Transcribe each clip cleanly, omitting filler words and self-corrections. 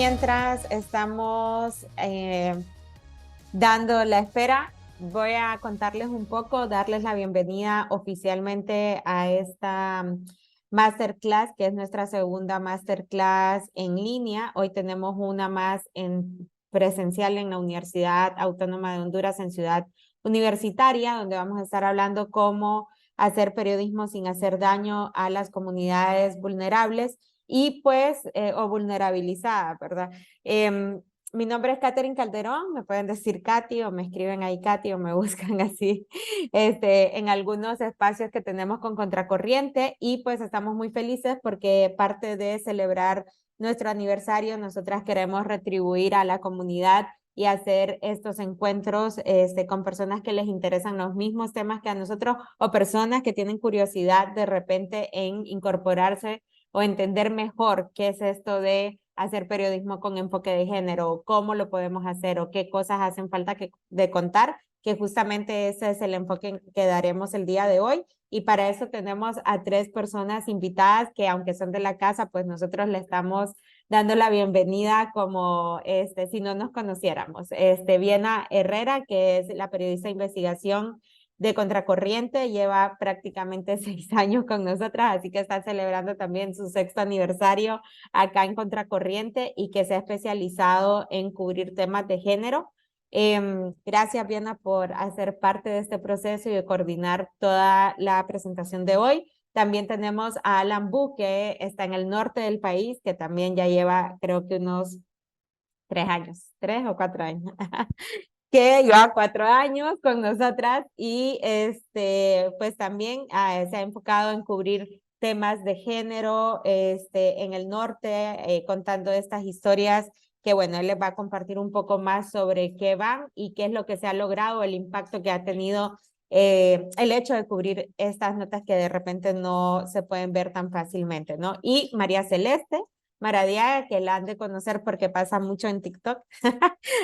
mientras estamos dando la espera, voy a contarles un poco, darles la bienvenida oficialmente a esta masterclass, que es nuestra segunda masterclass en línea. Hoy tenemos una más en presencial en la Universidad Autónoma de Honduras en Ciudad Universitaria, donde vamos a estar hablando cómo hacer periodismo sin hacer daño a las comunidades vulnerables y pues, o vulnerabilizada, ¿verdad? Mi nombre es Catherine Calderón, me pueden decir Katy o me escriben ahí Katy o me buscan así en algunos espacios que tenemos con Contracorriente y pues estamos muy felices porque parte de celebrar nuestro aniversario, nosotras queremos retribuir a la comunidad y hacer estos encuentros con personas que les interesan los mismos temas que a nosotros o personas que tienen curiosidad de repente en incorporarse o entender mejor qué es esto de hacer periodismo con enfoque de género, cómo lo podemos hacer o qué cosas hacen falta de contar, que justamente ese es el enfoque que daremos el día de hoy. Y para eso tenemos a 3 personas invitadas que aunque son de la casa, pues nosotros le estamos dando la bienvenida como si no nos conociéramos. Viena Herrera, que es la periodista de investigación de Contracorriente, lleva prácticamente 6 años con nosotras, así que está celebrando también su 6º aniversario acá en Contracorriente y que se ha especializado en cubrir temas de género. Gracias, Viena, por hacer parte de este proceso y de coordinar toda la presentación de hoy. También tenemos a Alan Bu, que está en el norte del país, que también ya lleva, creo que unos 3 años, 3 o 4 años, que lleva 4 años con nosotras y pues también se ha enfocado en cubrir temas de género en el norte, contando estas historias que bueno, él les va a compartir un poco más sobre qué van y qué es lo que se ha logrado, el impacto que ha tenido el hecho de cubrir estas notas que de repente no se pueden ver tan fácilmente, ¿no? Y María Celeste Maradiaga, que la han de conocer porque pasa mucho en TikTok.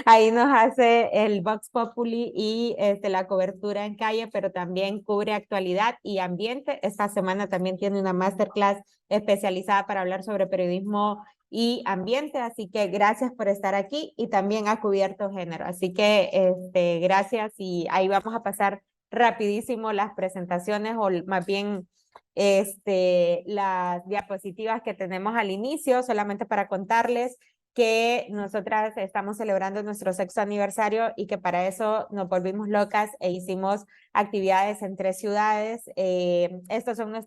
Ahí nos hace el Vox Populi y la cobertura en calle, pero también cubre actualidad y ambiente. Esta semana también tiene una masterclass especializada para hablar sobre periodismo y ambiente, así que gracias por estar aquí y también ha cubierto género. Así que gracias y ahí vamos a pasar rapidísimo las presentaciones o más bien las diapositivas que tenemos al inicio, solamente para contarles que nosotras estamos celebrando nuestro 6º aniversario y que para eso nos volvimos locas e hicimos actividades en 3 ciudades. Estas son las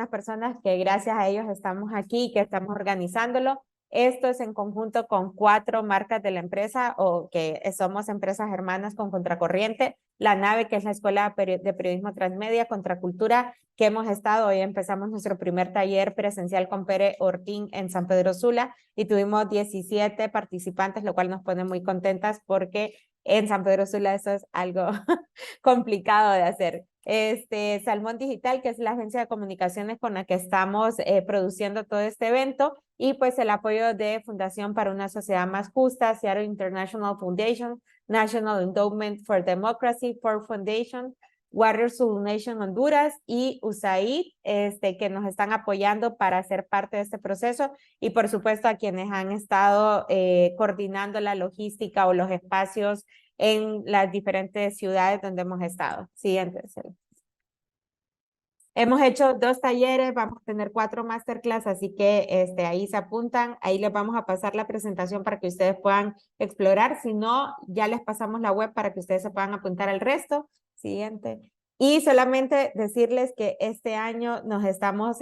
personas que gracias a ellos estamos aquí, que estamos organizándolo. Esto es en conjunto con 4 marcas de la empresa o que somos empresas hermanas con Contracorriente, La Nave, que es la Escuela de Periodismo Transmedia, Contracultura, que hemos estado, hoy empezamos nuestro primer taller presencial con Pere Ortín en San Pedro Sula y tuvimos 17 participantes, lo cual nos pone muy contentas porque en San Pedro Sula eso es algo complicado de hacer. Salmón Digital, que es la agencia de comunicaciones con la que estamos produciendo todo este evento, y pues el apoyo de Fundación para una Sociedad Más Justa, Seattle International Foundation, National Endowment for Democracy, Ford Foundation, Warrior Soul Nation Honduras y USAID, que nos están apoyando para ser parte de este proceso y por supuesto a quienes han estado coordinando la logística o los espacios en las diferentes ciudades donde hemos estado. Siguiente. Hemos hecho 2 talleres, vamos a tener 4 masterclass, así que ahí se apuntan, ahí les vamos a pasar la presentación para que ustedes puedan explorar, si no, ya les pasamos la web para que ustedes se puedan apuntar al resto. Siguiente. Y solamente decirles que este año nos estamos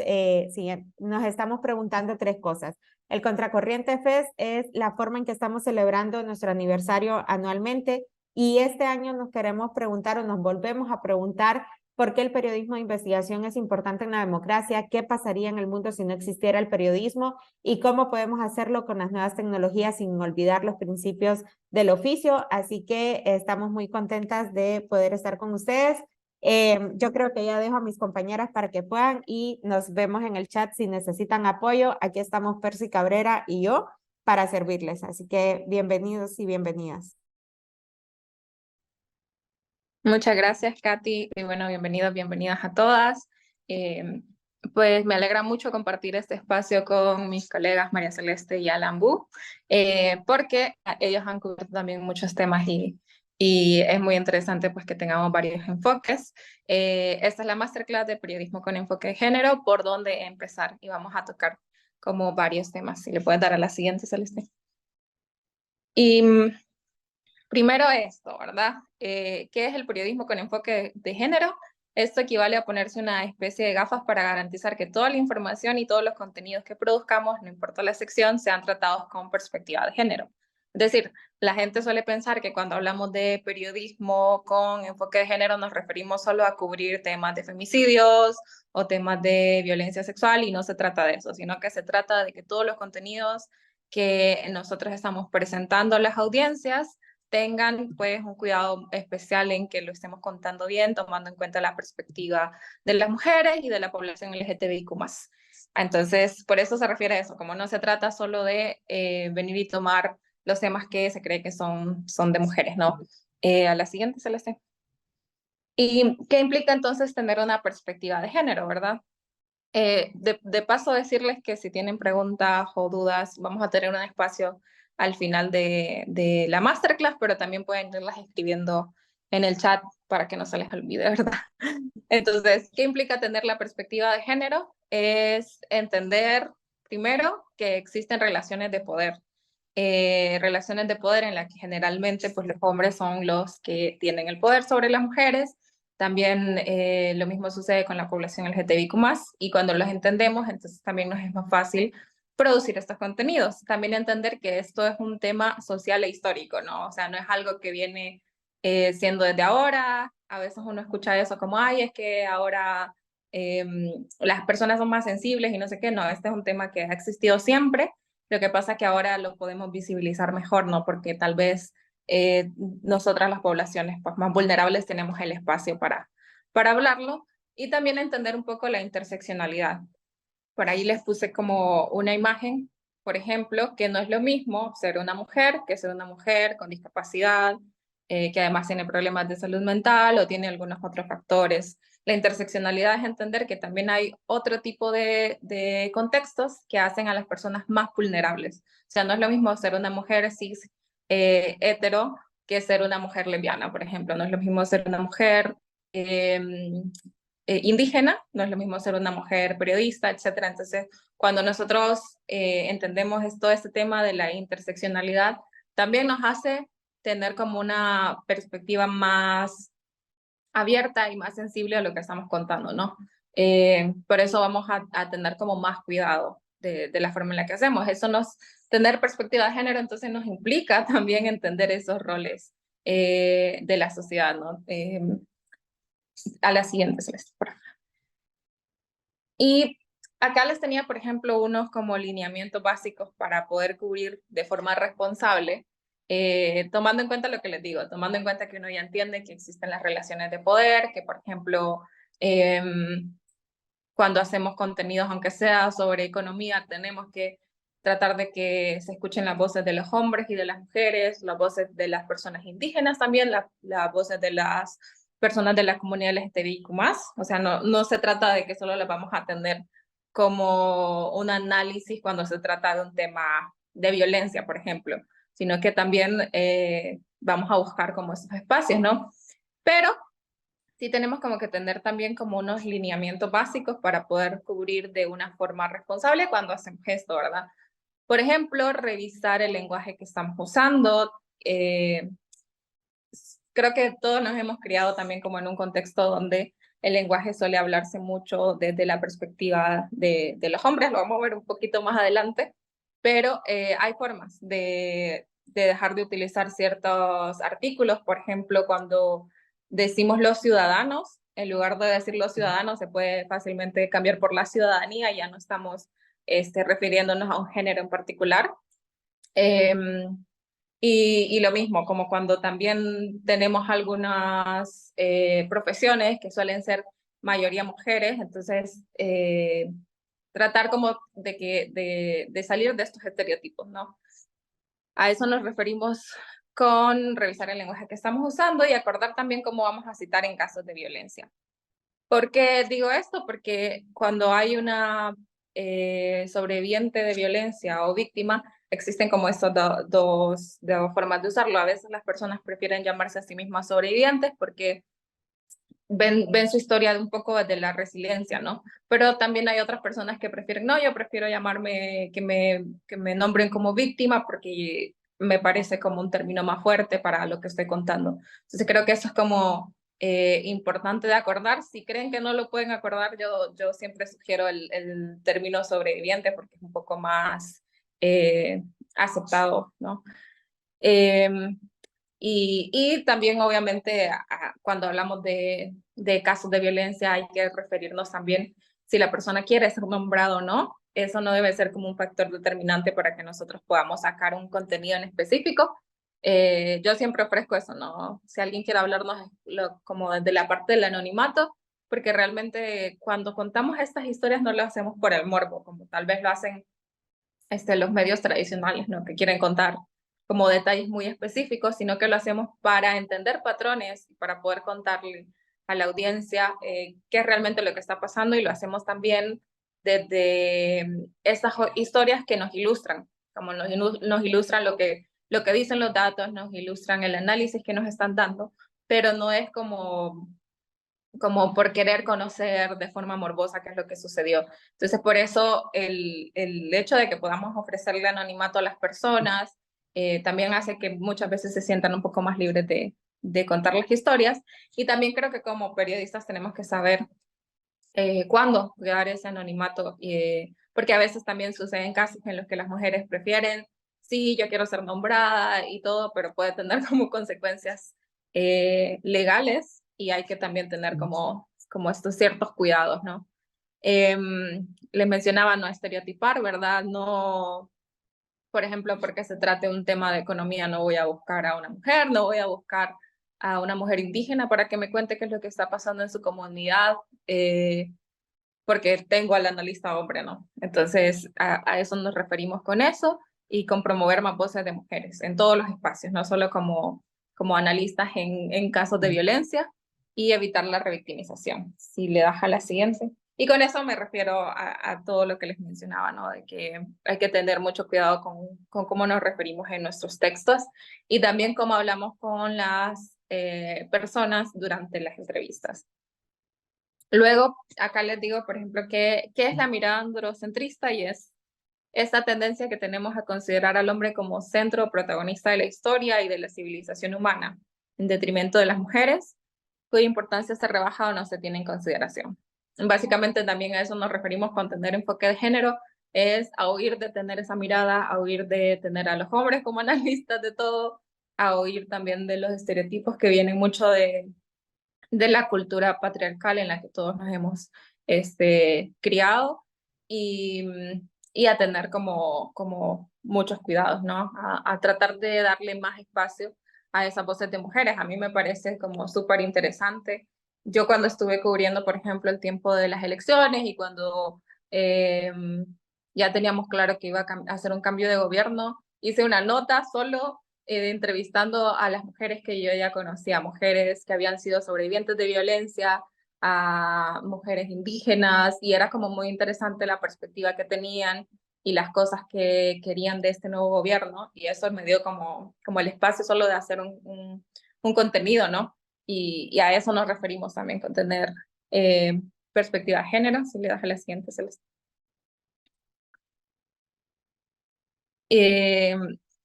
preguntando 3 cosas. El Contracorriente Fest es la forma en que estamos celebrando nuestro aniversario anualmente y este año nos queremos preguntar o nos volvemos a preguntar ¿por qué el periodismo de investigación es importante en la democracia? ¿Qué pasaría en el mundo si no existiera el periodismo? ¿Y cómo podemos hacerlo con las nuevas tecnologías sin olvidar los principios del oficio? Así que estamos muy contentas de poder estar con ustedes. Yo creo que ya dejo a mis compañeras para que puedan y nos vemos en el chat si necesitan apoyo. Aquí estamos Percy Cabrera y yo para servirles. Así que bienvenidos y bienvenidas. Muchas gracias, Katy. Y bueno, bienvenidos, bienvenidas a todas. Pues me alegra mucho compartir este espacio con mis colegas María Celeste y Alan Bu, porque ellos han cubierto también muchos temas y es muy interesante pues que tengamos varios enfoques. Esta es la masterclass de periodismo con enfoque de género, por dónde empezar, y vamos a tocar como varios temas. Si le puedes dar a la siguiente, Celeste. Y primero esto, ¿verdad? ¿Qué es el periodismo con enfoque de género? Esto equivale a ponerse una especie de gafas para garantizar que toda la información y todos los contenidos que produzcamos, no importa la sección, sean tratados con perspectiva de género. Es decir, la gente suele pensar que cuando hablamos de periodismo con enfoque de género nos referimos solo a cubrir temas de femicidios o temas de violencia sexual, y no se trata de eso, sino que se trata de que todos los contenidos que nosotros estamos presentando a las audiencias tengan pues un cuidado especial en que lo estemos contando bien, tomando en cuenta la perspectiva de las mujeres y de la población LGTBIQ+. Entonces, por eso se refiere a eso, como no se trata solo de venir y tomar los temas que se cree que son de mujeres, ¿no? A la siguiente, Celeste. ¿Y qué implica entonces tener una perspectiva de género, verdad? De paso, decirles que si tienen preguntas o dudas, vamos a tener un espacio al final de la masterclass, pero también pueden irlas escribiendo en el chat para que no se les olvide, ¿verdad? Entonces, ¿qué implica tener la perspectiva de género? Es entender, primero, que existen relaciones de poder. Relaciones de poder en las que generalmente pues, los hombres son los que tienen el poder sobre las mujeres. También lo mismo sucede con la población LGTBIQ+, y cuando los entendemos, entonces también nos es más fácil producir estos contenidos. También entender que esto es un tema social e histórico, ¿no? O sea, no es algo que viene siendo desde ahora. A veces uno escucha eso como, ay, es que ahora las personas son más sensibles y no sé qué. No, este es un tema que ha existido siempre. Lo que pasa es que ahora lo podemos visibilizar mejor, ¿no? Porque tal vez nosotras las poblaciones pues, más vulnerables tenemos el espacio para hablarlo, y también entender un poco la interseccionalidad. Por ahí les puse como una imagen, por ejemplo, que no es lo mismo ser una mujer que ser una mujer con discapacidad, que además tiene problemas de salud mental o tiene algunos otros factores. La interseccionalidad es entender que también hay otro tipo de contextos que hacen a las personas más vulnerables. O sea, no es lo mismo ser una mujer cis hetero que ser una mujer lesbiana, por ejemplo. No es lo mismo ser una mujer indígena, no es lo mismo ser una mujer periodista, etcétera. Entonces, cuando nosotros entendemos todo este tema de la interseccionalidad, también nos hace tener como una perspectiva más abierta y más sensible a lo que estamos contando, ¿no? Por eso vamos a tener como más cuidado de la forma en la que hacemos. Tener perspectiva de género, entonces nos implica también entender esos roles de la sociedad, ¿no? A la siguiente, Celeste, por favor. Y acá les tenía, por ejemplo, unos como lineamientos básicos para poder cubrir de forma responsable, tomando en cuenta lo que les digo, tomando en cuenta que uno ya entiende que existen las relaciones de poder, que por ejemplo, cuando hacemos contenidos, aunque sea sobre economía, tenemos que tratar de que se escuchen las voces de los hombres y de las mujeres, las voces de las personas indígenas también, las voces de las personas de la comunidad LGTBIQ+. O sea, no se trata de que solo las vamos a atender como un análisis cuando se trata de un tema de violencia, por ejemplo, sino que también vamos a buscar como esos espacios, ¿no? Pero sí tenemos como que tener también como unos lineamientos básicos para poder cubrir de una forma responsable cuando hacemos esto, ¿verdad? Por ejemplo, revisar el lenguaje que estamos usando. Creo que todos nos hemos criado también como en un contexto donde el lenguaje suele hablarse mucho desde la perspectiva de los hombres, lo vamos a ver un poquito más adelante, pero hay formas de dejar de utilizar ciertos artículos. Por ejemplo, cuando decimos los ciudadanos, en lugar de decir los ciudadanos, se puede fácilmente cambiar por la ciudadanía, ya no estamos refiriéndonos a un género en particular. Y lo mismo, como cuando también tenemos algunas profesiones que suelen ser mayoría mujeres, entonces tratar como de salir de estos estereotipos, ¿no? A eso nos referimos con revisar el lenguaje que estamos usando y acordar también cómo vamos a citar en casos de violencia. ¿Por qué digo esto? Porque cuando hay una sobreviviente de violencia o víctima, existen como estas dos formas de usarlo. A veces las personas prefieren llamarse a sí mismas sobrevivientes porque ven su historia de un poco de la resiliencia, ¿no? Pero también hay otras personas que prefieren, no, yo prefiero llamarme, que me nombren como víctima porque me parece como un término más fuerte para lo que estoy contando. Entonces creo que eso es como importante de acordar. Si creen que no lo pueden acordar, yo siempre sugiero el término sobreviviente porque es un poco más aceptado, ¿no? Eh, y también, obviamente, cuando hablamos de casos de violencia, hay que referirnos también si la persona quiere ser nombrada o no. Eso no debe ser como un factor determinante para que nosotros podamos sacar un contenido en específico. Yo siempre ofrezco eso, ¿no? Si alguien quiere hablarnos como desde la parte del anonimato, porque realmente cuando contamos estas historias no lo hacemos por el morbo, como tal vez lo hacen los medios tradicionales, ¿no? Que quieren contar como detalles muy específicos, sino que lo hacemos para entender patrones y para poder contarle a la audiencia qué es realmente lo que está pasando y lo hacemos también desde estas historias que nos ilustran, como nos ilustran lo que dicen los datos, nos ilustran el análisis que nos están dando, pero no es como por querer conocer de forma morbosa qué es lo que sucedió. Entonces, por eso el hecho de que podamos ofrecerle anonimato a las personas también hace que muchas veces se sientan un poco más libres de contar las historias. Y también creo que como periodistas tenemos que saber cuándo dar ese anonimato, porque a veces también suceden casos en los que las mujeres prefieren, sí, yo quiero ser nombrada y todo, pero puede tener como consecuencias legales y hay que también tener como estos ciertos cuidados, ¿no? Les mencionaba no estereotipar, ¿verdad? No, por ejemplo, porque se trate un tema de economía, no voy a buscar a una mujer, no voy a buscar a una mujer indígena para que me cuente qué es lo que está pasando en su comunidad. Porque tengo al analista hombre, ¿no? Entonces, a eso nos referimos con eso y con promover más voces de mujeres en todos los espacios, no solo como analistas en casos de violencia y evitar la revictimización. Si le das a la siguiente. Y con eso me refiero a todo lo que les mencionaba, ¿no? De que hay que tener mucho cuidado con cómo nos referimos en nuestros textos y también cómo hablamos con las personas durante las entrevistas. Luego, acá les digo, por ejemplo, qué es la mirada androcentrista y es esta tendencia que tenemos a considerar al hombre como centro protagonista de la historia y de la civilización humana, en detrimento de las mujeres, cuya importancia se rebaja o no se tiene en consideración. Básicamente también a eso nos referimos con tener enfoque de género, es a huir de tener esa mirada, a huir de tener a los hombres como analistas de todo, a huir también de los estereotipos que vienen mucho de la cultura patriarcal en la que todos nos hemos criado y, y a tener como muchos cuidados, ¿no? A tratar de darle más espacio a esas voces de mujeres. A mí me parece como súper interesante. Yo cuando estuve cubriendo, por ejemplo, el tiempo de las elecciones y cuando eh, ya teníamos claro que iba a hacer un cambio de gobierno, hice una nota solo entrevistando a las mujeres que yo ya conocía, mujeres que habían sido sobrevivientes de violencia, a mujeres indígenas, y era como muy interesante la perspectiva que tenían y las cosas que querían de este nuevo gobierno, y eso me dio como el espacio solo de hacer un contenido, ¿no? Y a eso nos referimos también con tener perspectiva de género. Si le das a la siguiente, Celeste. Eh,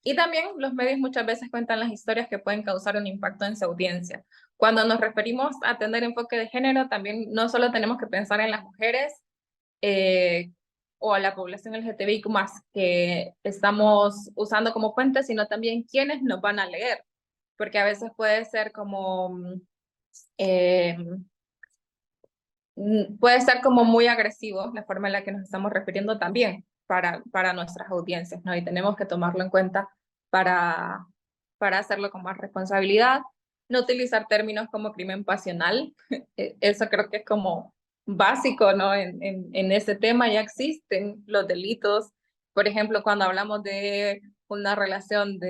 y también los medios muchas veces cuentan las historias que pueden causar un impacto en su audiencia. Cuando nos referimos a tener enfoque de género, también no solo tenemos que pensar en las mujeres eh, o a la población LGTBIQ+, que estamos usando como fuente, sino también quienes nos van a leer, porque a veces puede ser eh, puede ser como muy agresivo la forma en la que nos estamos refiriendo también para nuestras audiencias, ¿no? Y tenemos que tomarlo en cuenta para hacerlo con más responsabilidad. No utilizar términos como crimen pasional, eso creo que es como básico, ¿no? En ese tema ya existen los delitos. Por ejemplo, cuando hablamos de una relación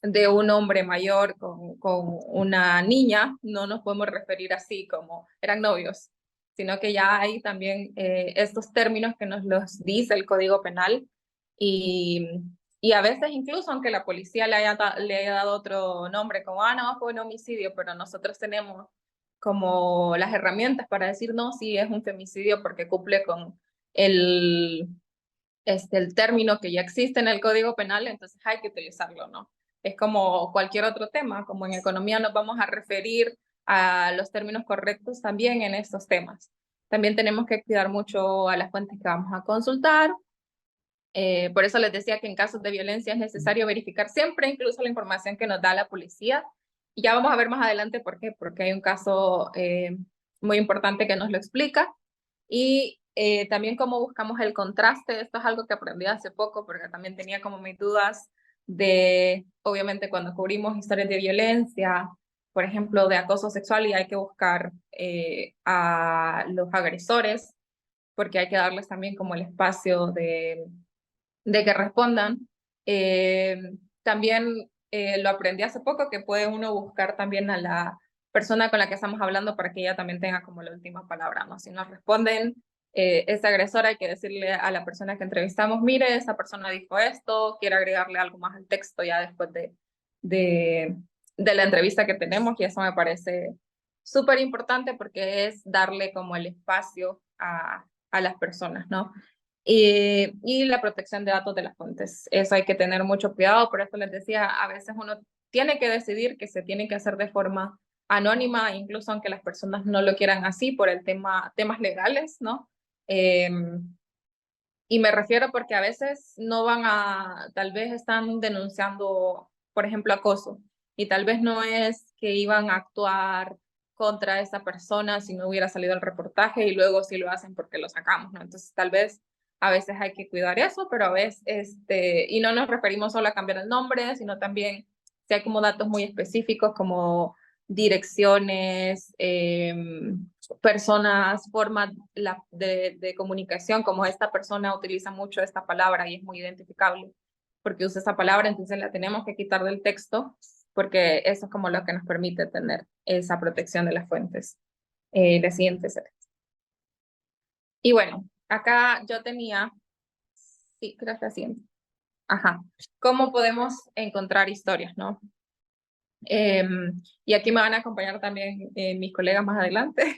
de un hombre mayor con una niña, no nos podemos referir así como eran novios, sino que ya hay también estos términos que nos los dice el Código Penal y, y a veces incluso aunque la policía le haya dado otro nombre, como, ah, no, fue un homicidio, pero nosotros tenemos como las herramientas para decir, no, sí, es un femicidio porque cumple con el el término que ya existe en el Código Penal, entonces hay que utilizarlo, ¿no? Es como cualquier otro tema, como en economía nos vamos a referir a los términos correctos también en estos temas. También tenemos que cuidar mucho a las fuentes que vamos a consultar. Por eso les decía que en casos de violencia es necesario verificar siempre incluso la información que nos da la policía. Y ya vamos a ver más adelante por qué, porque hay un caso muy importante que nos lo explica. Y también cómo buscamos el contraste. Esto es algo que aprendí hace poco porque también tenía como mis dudas de, obviamente, cuando cubrimos historias de violencia, por ejemplo, de acoso sexual y hay que buscar a los agresores porque hay que darles también como el espacio de que respondan. Eh, También lo aprendí hace poco que puede uno buscar también a la persona con la que estamos hablando para que ella también tenga como la última palabra, ¿no? Si nos responden ese agresor, hay que decirle a la persona que entrevistamos, mire, esa persona dijo esto, quiere agregarle algo más al texto ya después de, de la entrevista que tenemos y eso me parece súper importante porque es darle como el espacio a las personas, ¿no? Y la protección de datos de las fuentes. Eso hay que tener mucho cuidado, por eso les decía, a veces uno tiene que decidir que se tiene que hacer de forma anónima, incluso aunque las personas no lo quieran así por el temas legales, ¿no? Eh, y me refiero porque a veces no van a, tal vez están denunciando, por ejemplo, acoso, y tal vez no es que iban a actuar contra esa persona si no hubiera salido el reportaje y luego sí lo hacen porque lo sacamos, ¿no? Entonces tal vez a veces hay que cuidar eso, pero a veces, y no nos referimos solo a cambiar el nombre, sino también si hay como datos muy específicos como direcciones, personas, formas de comunicación, como esta persona utiliza mucho esta palabra y es muy identificable porque usa esa palabra, entonces la tenemos que quitar del texto porque eso es como lo que nos permite tener esa protección de las fuentes. La siguiente serie. Y bueno, acá yo tenía, sí, creo que la siguiente. Ajá, ¿cómo podemos encontrar historias, no? Y aquí me van a acompañar también mis colegas más adelante,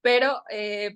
pero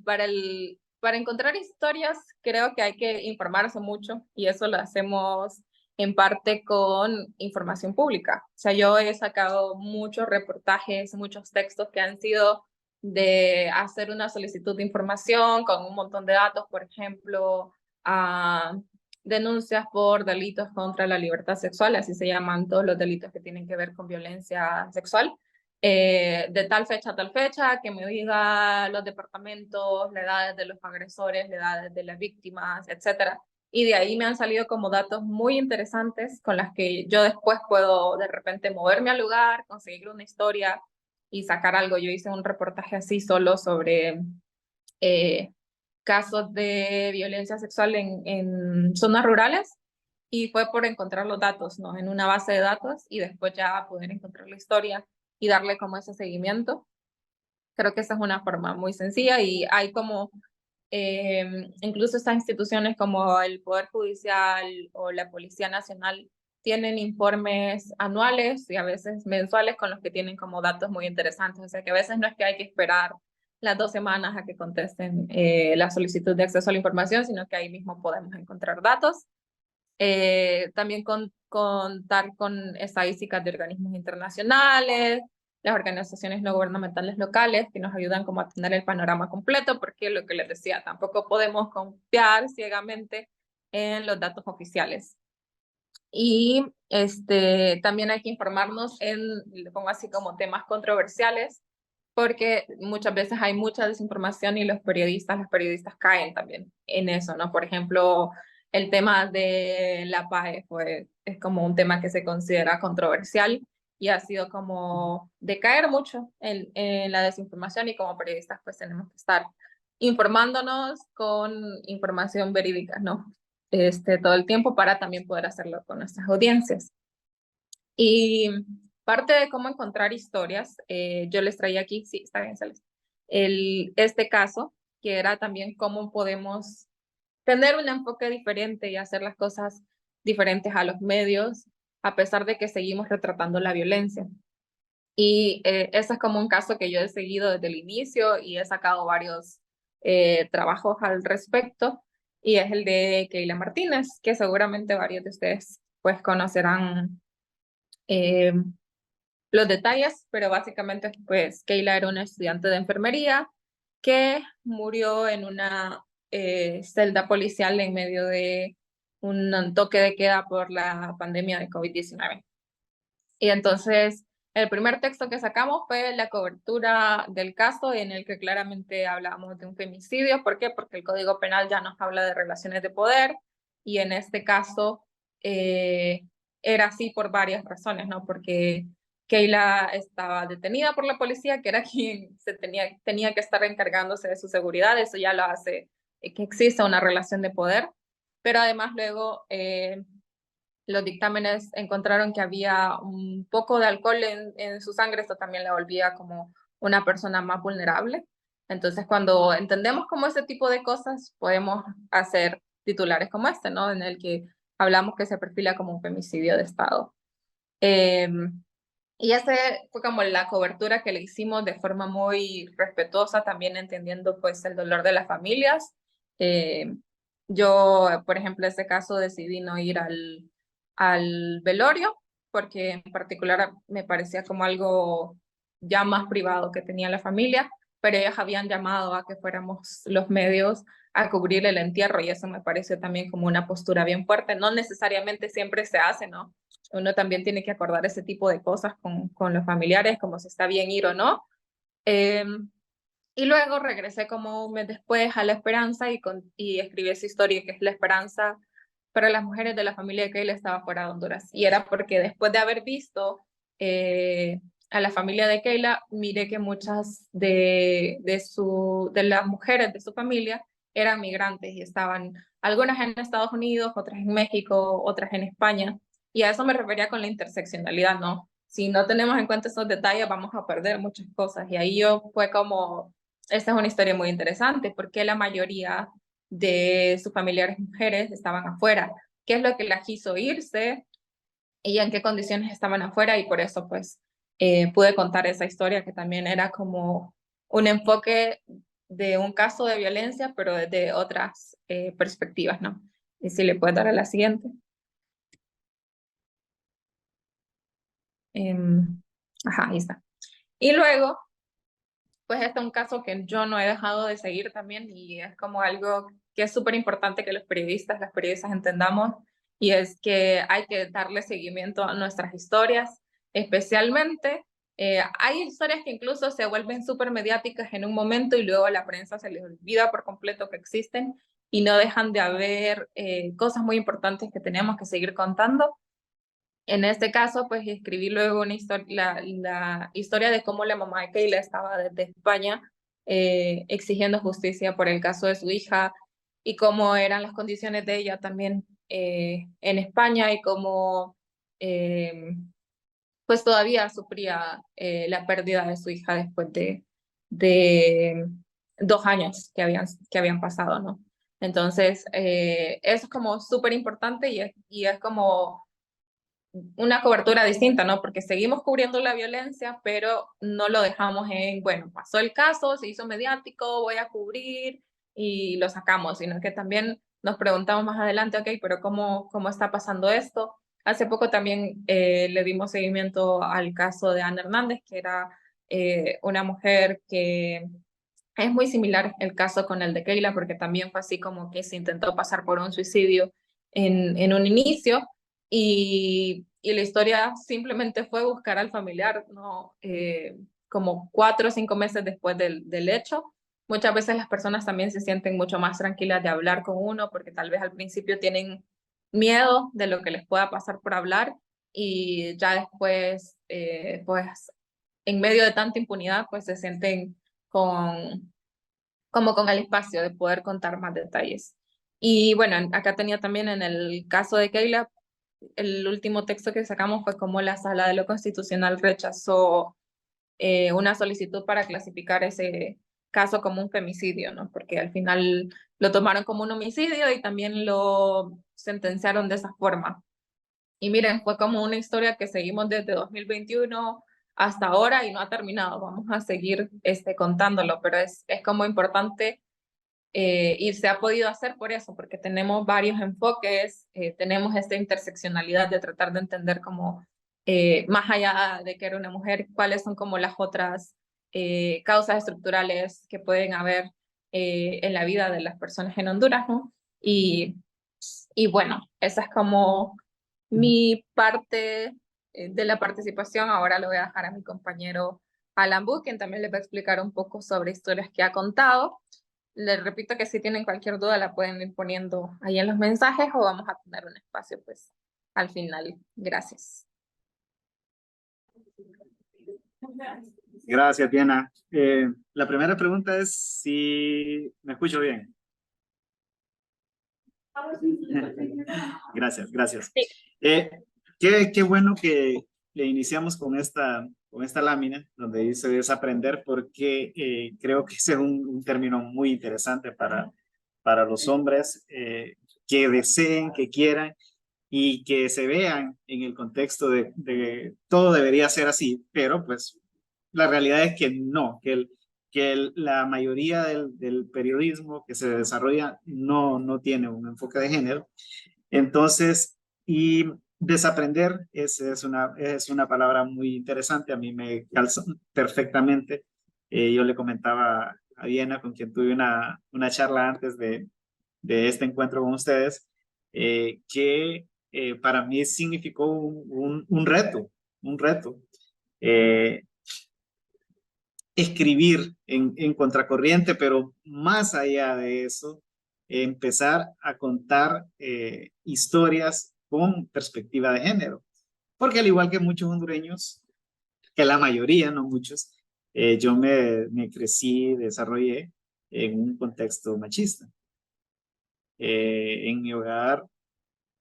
para encontrar historias creo que hay que informarse mucho y eso lo hacemos en parte con información pública. O sea, yo he sacado muchos reportajes, muchos textos que han sido de hacer una solicitud de información con un montón de datos, por ejemplo, a denuncias por delitos contra la libertad sexual, así se llaman todos los delitos que tienen que ver con violencia sexual, de tal fecha a tal fecha, que me diga los departamentos, la edad de los agresores, la edad de las víctimas, etcétera. Y de ahí me han salido como datos muy interesantes con las que yo después puedo de repente moverme al lugar, conseguir una historia y sacar algo. Yo hice un reportaje así solo sobre eh, casos de violencia sexual en zonas rurales y fue por encontrar los datos, ¿no? En una base de datos y después ya poder encontrar la historia y darle como ese seguimiento. Creo que esa es una forma muy sencilla y hay como, incluso estas instituciones como el Poder Judicial o la Policía Nacional tienen informes anuales y a veces mensuales con los que tienen como datos muy interesantes. O sea que a veces no es que hay que esperar las 2 semanas a que contesten la solicitud de acceso a la información, sino que ahí mismo podemos encontrar datos. También contar con estadísticas de organismos internacionales, las organizaciones no gubernamentales locales que nos ayudan como a tener el panorama completo, porque lo que les decía, tampoco podemos confiar ciegamente en los datos oficiales. Y también hay que informarnos lo pongo así como temas controversiales, porque muchas veces hay mucha desinformación y los periodistas caen también en eso, ¿no? Por ejemplo, el tema de la PAE es como un tema que se considera controversial y ha sido como de caer mucho en la desinformación y como periodistas pues tenemos que estar informándonos con información verídica, ¿no? Todo el tiempo para también poder hacerlo con nuestras audiencias. Y parte de cómo encontrar historias, yo les traía aquí, sí, está bien, Celeste, este caso, que era también cómo podemos tener un enfoque diferente y hacer las cosas diferentes a los medios, a pesar de que seguimos retratando la violencia. Y ese es como un caso que yo he seguido desde el inicio y he sacado varios trabajos al respecto, y es el de Keila Martínez, que seguramente varios de ustedes pues conocerán eh, los detalles, pero básicamente pues Keila era una estudiante de enfermería que murió en una celda policial en medio de un toque de queda por la pandemia de COVID-19. Y entonces el primer texto que sacamos fue la cobertura del caso, en el que claramente hablábamos de un femicidio. ¿Por qué? Porque el Código Penal ya nos habla de relaciones de poder, y en este caso eh, era así por varias razones, ¿no? Porque Keila estaba detenida por la policía, que era quien tenía que estar encargándose de su seguridad. Eso ya lo hace que exista una relación de poder. Pero además luego los dictámenes encontraron que había un poco de alcohol en su sangre. Esto también la volvía como una persona más vulnerable. Entonces, cuando entendemos como ese tipo de cosas, podemos hacer titulares como este, ¿no? En el que hablamos que se perfila como un femicidio de Estado. Eh, y ese fue como la cobertura que le hicimos de forma muy respetuosa, también entendiendo pues el dolor de las familias. Eh, yo, por ejemplo, en este caso decidí no ir al velorio, porque en particular me parecía como algo ya más privado que tenía la familia, pero ellos habían llamado a que fuéramos los medios a cubrir el entierro, y eso me pareció también como una postura bien fuerte. No necesariamente siempre se hace, ¿no? Uno también tiene que acordar ese tipo de cosas con los familiares, como si está bien ir o no. Eh, y luego regresé como un mes después a La Esperanza y escribí esa historia, que es La Esperanza para las mujeres de la familia de Keila estaba fuera de Honduras. Y era porque después de haber visto a la familia de Keila, miré que muchas de las mujeres de su familia eran migrantes y estaban algunas en Estados Unidos, otras en México, otras en España. Y a eso me refería con la interseccionalidad, ¿no? Si no tenemos en cuenta esos detalles, vamos a perder muchas cosas. Y ahí yo fue como, esta es una historia muy interesante, porque la mayoría de sus familiares mujeres estaban afuera, qué es lo que las hizo irse y en qué condiciones estaban afuera, y por eso pues pude contar esa historia, que también era como un enfoque de un caso de violencia, pero desde otras perspectivas, ¿no? Y si le puedes dar a la siguiente. Ajá, ahí está. Y luego pues este es un caso que yo no he dejado de seguir también, y es como algo que es súper importante que los periodistas, las periodistas entendamos, y es que hay que darle seguimiento a nuestras historias, especialmente hay historias que incluso se vuelven súper mediáticas en un momento y luego a la prensa se les olvida por completo que existen, y no dejan de haber cosas muy importantes que tenemos que seguir contando. En este caso, pues escribí luego la historia de cómo la mamá de Keila estaba desde España exigiendo justicia por el caso de su hija, y cómo eran las condiciones de ella también en España, y cómo pues todavía sufría la pérdida de su hija después de 2 años que habían pasado, ¿no? Entonces, eso es como súper importante, y es como una cobertura distinta, ¿no? Porque seguimos cubriendo la violencia, pero no lo dejamos en, bueno, pasó el caso, se hizo mediático, voy a cubrir y lo sacamos, sino que también nos preguntamos más adelante, ok, pero ¿cómo está pasando esto? Hace poco también le dimos seguimiento al caso de Ana Hernández, que era una mujer que es muy similar el caso con el de Keila, porque también fue así como que se intentó pasar por un suicidio en un inicio, y la historia simplemente fue buscar al familiar, ¿no? Como 4 o 5 meses después del hecho. Muchas veces las personas también se sienten mucho más tranquilas de hablar con uno, porque tal vez al principio tienen miedo de lo que les pueda pasar por hablar, y ya después, pues en medio de tanta impunidad, pues se sienten con, como con el espacio de poder contar más detalles. Y bueno, acá tenía también en el caso de Keila, el último texto que sacamos fue cómo la Sala de lo Constitucional rechazó una solicitud para clasificar ese caso como un femicidio, ¿no? Porque al final lo tomaron como un homicidio y también lo sentenciaron de esa forma. Y miren, fue como una historia que seguimos desde 2021 hasta ahora y no ha terminado. Vamos a seguir contándolo, pero es como importante y se ha podido hacer por eso, porque tenemos varios enfoques, tenemos esta interseccionalidad de tratar de entender como más allá de que era una mujer, cuáles son como las otras causas estructurales que pueden haber en la vida de las personas en Honduras, ¿no? Y bueno, esa es como mi parte de la participación. Ahora lo voy a dejar a mi compañero Alan Bu, quien también les va a explicar un poco sobre historias que ha contado. Les repito que si tienen cualquier duda la pueden ir poniendo ahí en los mensajes o vamos a tener un espacio pues al final. Gracias. Gracias, Diana. La primera pregunta es si me escucho bien. Gracias, gracias. Sí. Qué bueno que le iniciamos con esta lámina donde dice desaprender, porque creo que ese es un término muy interesante para los hombres que deseen, que quieran y que se vean en el contexto de todo debería ser así, pero pues la realidad es que no, la mayoría del periodismo que se desarrolla no tiene un enfoque de género. Entonces, y desaprender es una palabra muy interesante, a mí me calza perfectamente. Yo le comentaba a Diana, con quien tuve una charla antes de este encuentro con ustedes, que para mí significó un reto, un reto. Escribir en contracorriente, pero más allá de eso, empezar a contar historias con perspectiva de género. Porque al igual que muchos hondureños, que la mayoría, no muchos, yo me crecí, desarrollé en un contexto machista. En mi hogar,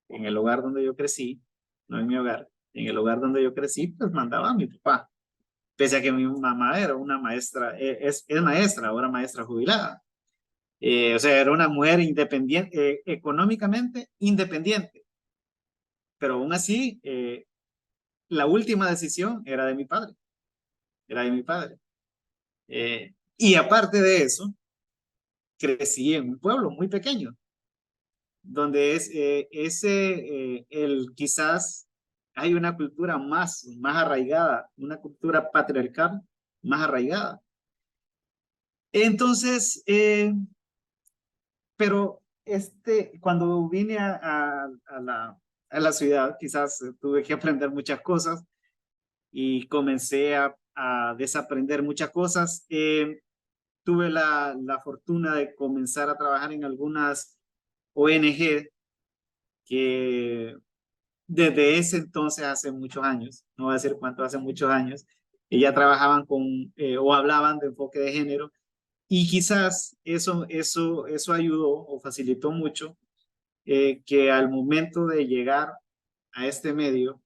en el hogar donde yo crecí, no en mi hogar, en el hogar donde yo crecí, pues mandaba a mi papá. Pese a que mi mamá era una maestra, es maestra, ahora maestra jubilada. O sea, era una mujer independiente, económicamente independiente. Pero aún así, la última decisión era de mi padre. Era de mi padre. Y aparte de eso, crecí en un pueblo muy pequeño, donde quizás hay una cultura más arraigada, una cultura patriarcal más arraigada. Entonces, pero cuando vine a la ciudad, quizás tuve que aprender muchas cosas y comencé a desaprender muchas cosas. Tuve la fortuna de comenzar a trabajar en algunas ONG que desde ese entonces, hace muchos años, no voy a decir cuánto, hace muchos años, ya trabajaban o hablaban de enfoque de género. Y quizás eso ayudó o facilitó mucho que al momento de llegar a este medio,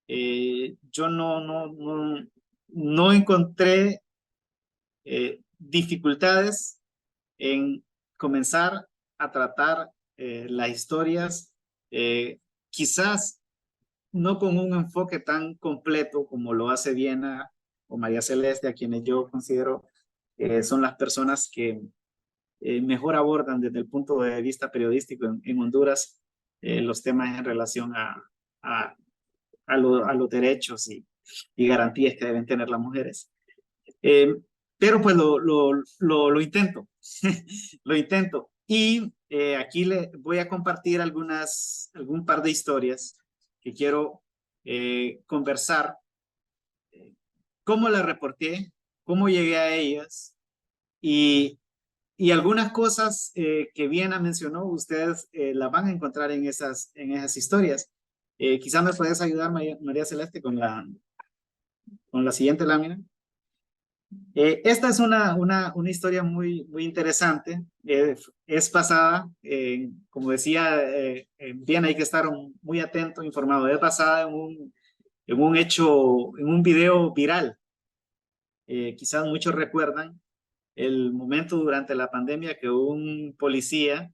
yo no encontré dificultades en comenzar a tratar las historias, quizás no con un enfoque tan completo como lo hace Diana o María Celeste, a quienes yo considero son las personas que mejor abordan desde el punto de vista periodístico en Honduras los temas en relación a los derechos y garantías que deben tener las mujeres. Pero pues lo intento, lo intento. Y aquí le voy a compartir algún par de historias que quiero conversar, cómo las reporté, cómo llegué a ellas y algunas cosas que Viena mencionó, ustedes las van a encontrar en esas historias. Quizás me puedes ayudar, María Celeste, con la siguiente lámina. Esta es una historia muy interesante. Es basada, como decía, bien, hay que estar muy atento, informado. Es basada en un hecho, en un video viral. Quizás muchos recuerdan el momento durante la pandemia que un policía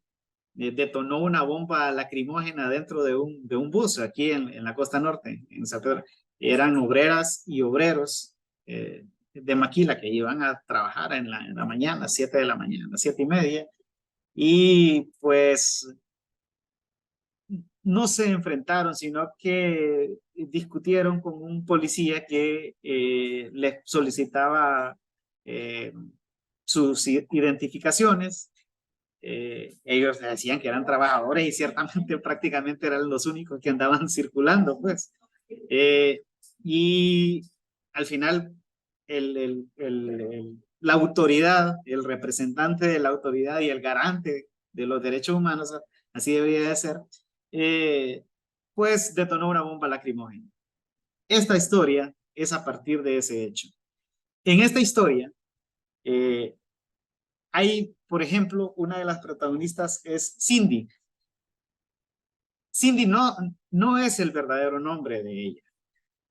detonó una bomba lacrimógena dentro de un bus aquí en la costa norte, en San Pedro. Eran obreras y obreros de maquila que iban a trabajar en la mañana, 7 de la mañana, 7:30, y pues no se enfrentaron, sino que discutieron con un policía que les solicitaba eh, sus identificaciones. Ellos decían que eran trabajadores y ciertamente prácticamente eran los únicos que andaban circulando, pues. Eh, y al final, la autoridad, el representante de la autoridad y el garante de los derechos humanos, así debería de ser, eh, pues detonó una bomba lacrimógena. Esta historia es a partir de ese hecho. En esta historia, eh, hay, por ejemplo, una de las protagonistas es Cindy. Cindy no es el verdadero nombre de ella.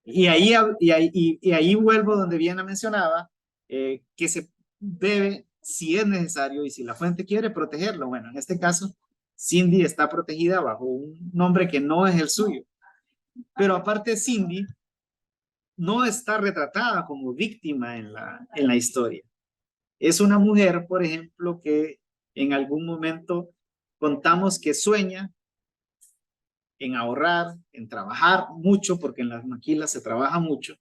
Y ahí vuelvo donde Viena mencionaba que se debe, si es necesario y si la fuente quiere, protegerlo. Bueno, en este caso, Cindy está protegida bajo un nombre que no es el suyo. Pero aparte, Cindy no está retratada como víctima en la historia. Es una mujer, por ejemplo, que en algún momento contamos que sueña en ahorrar, en trabajar mucho, porque en las maquilas se trabaja mucho,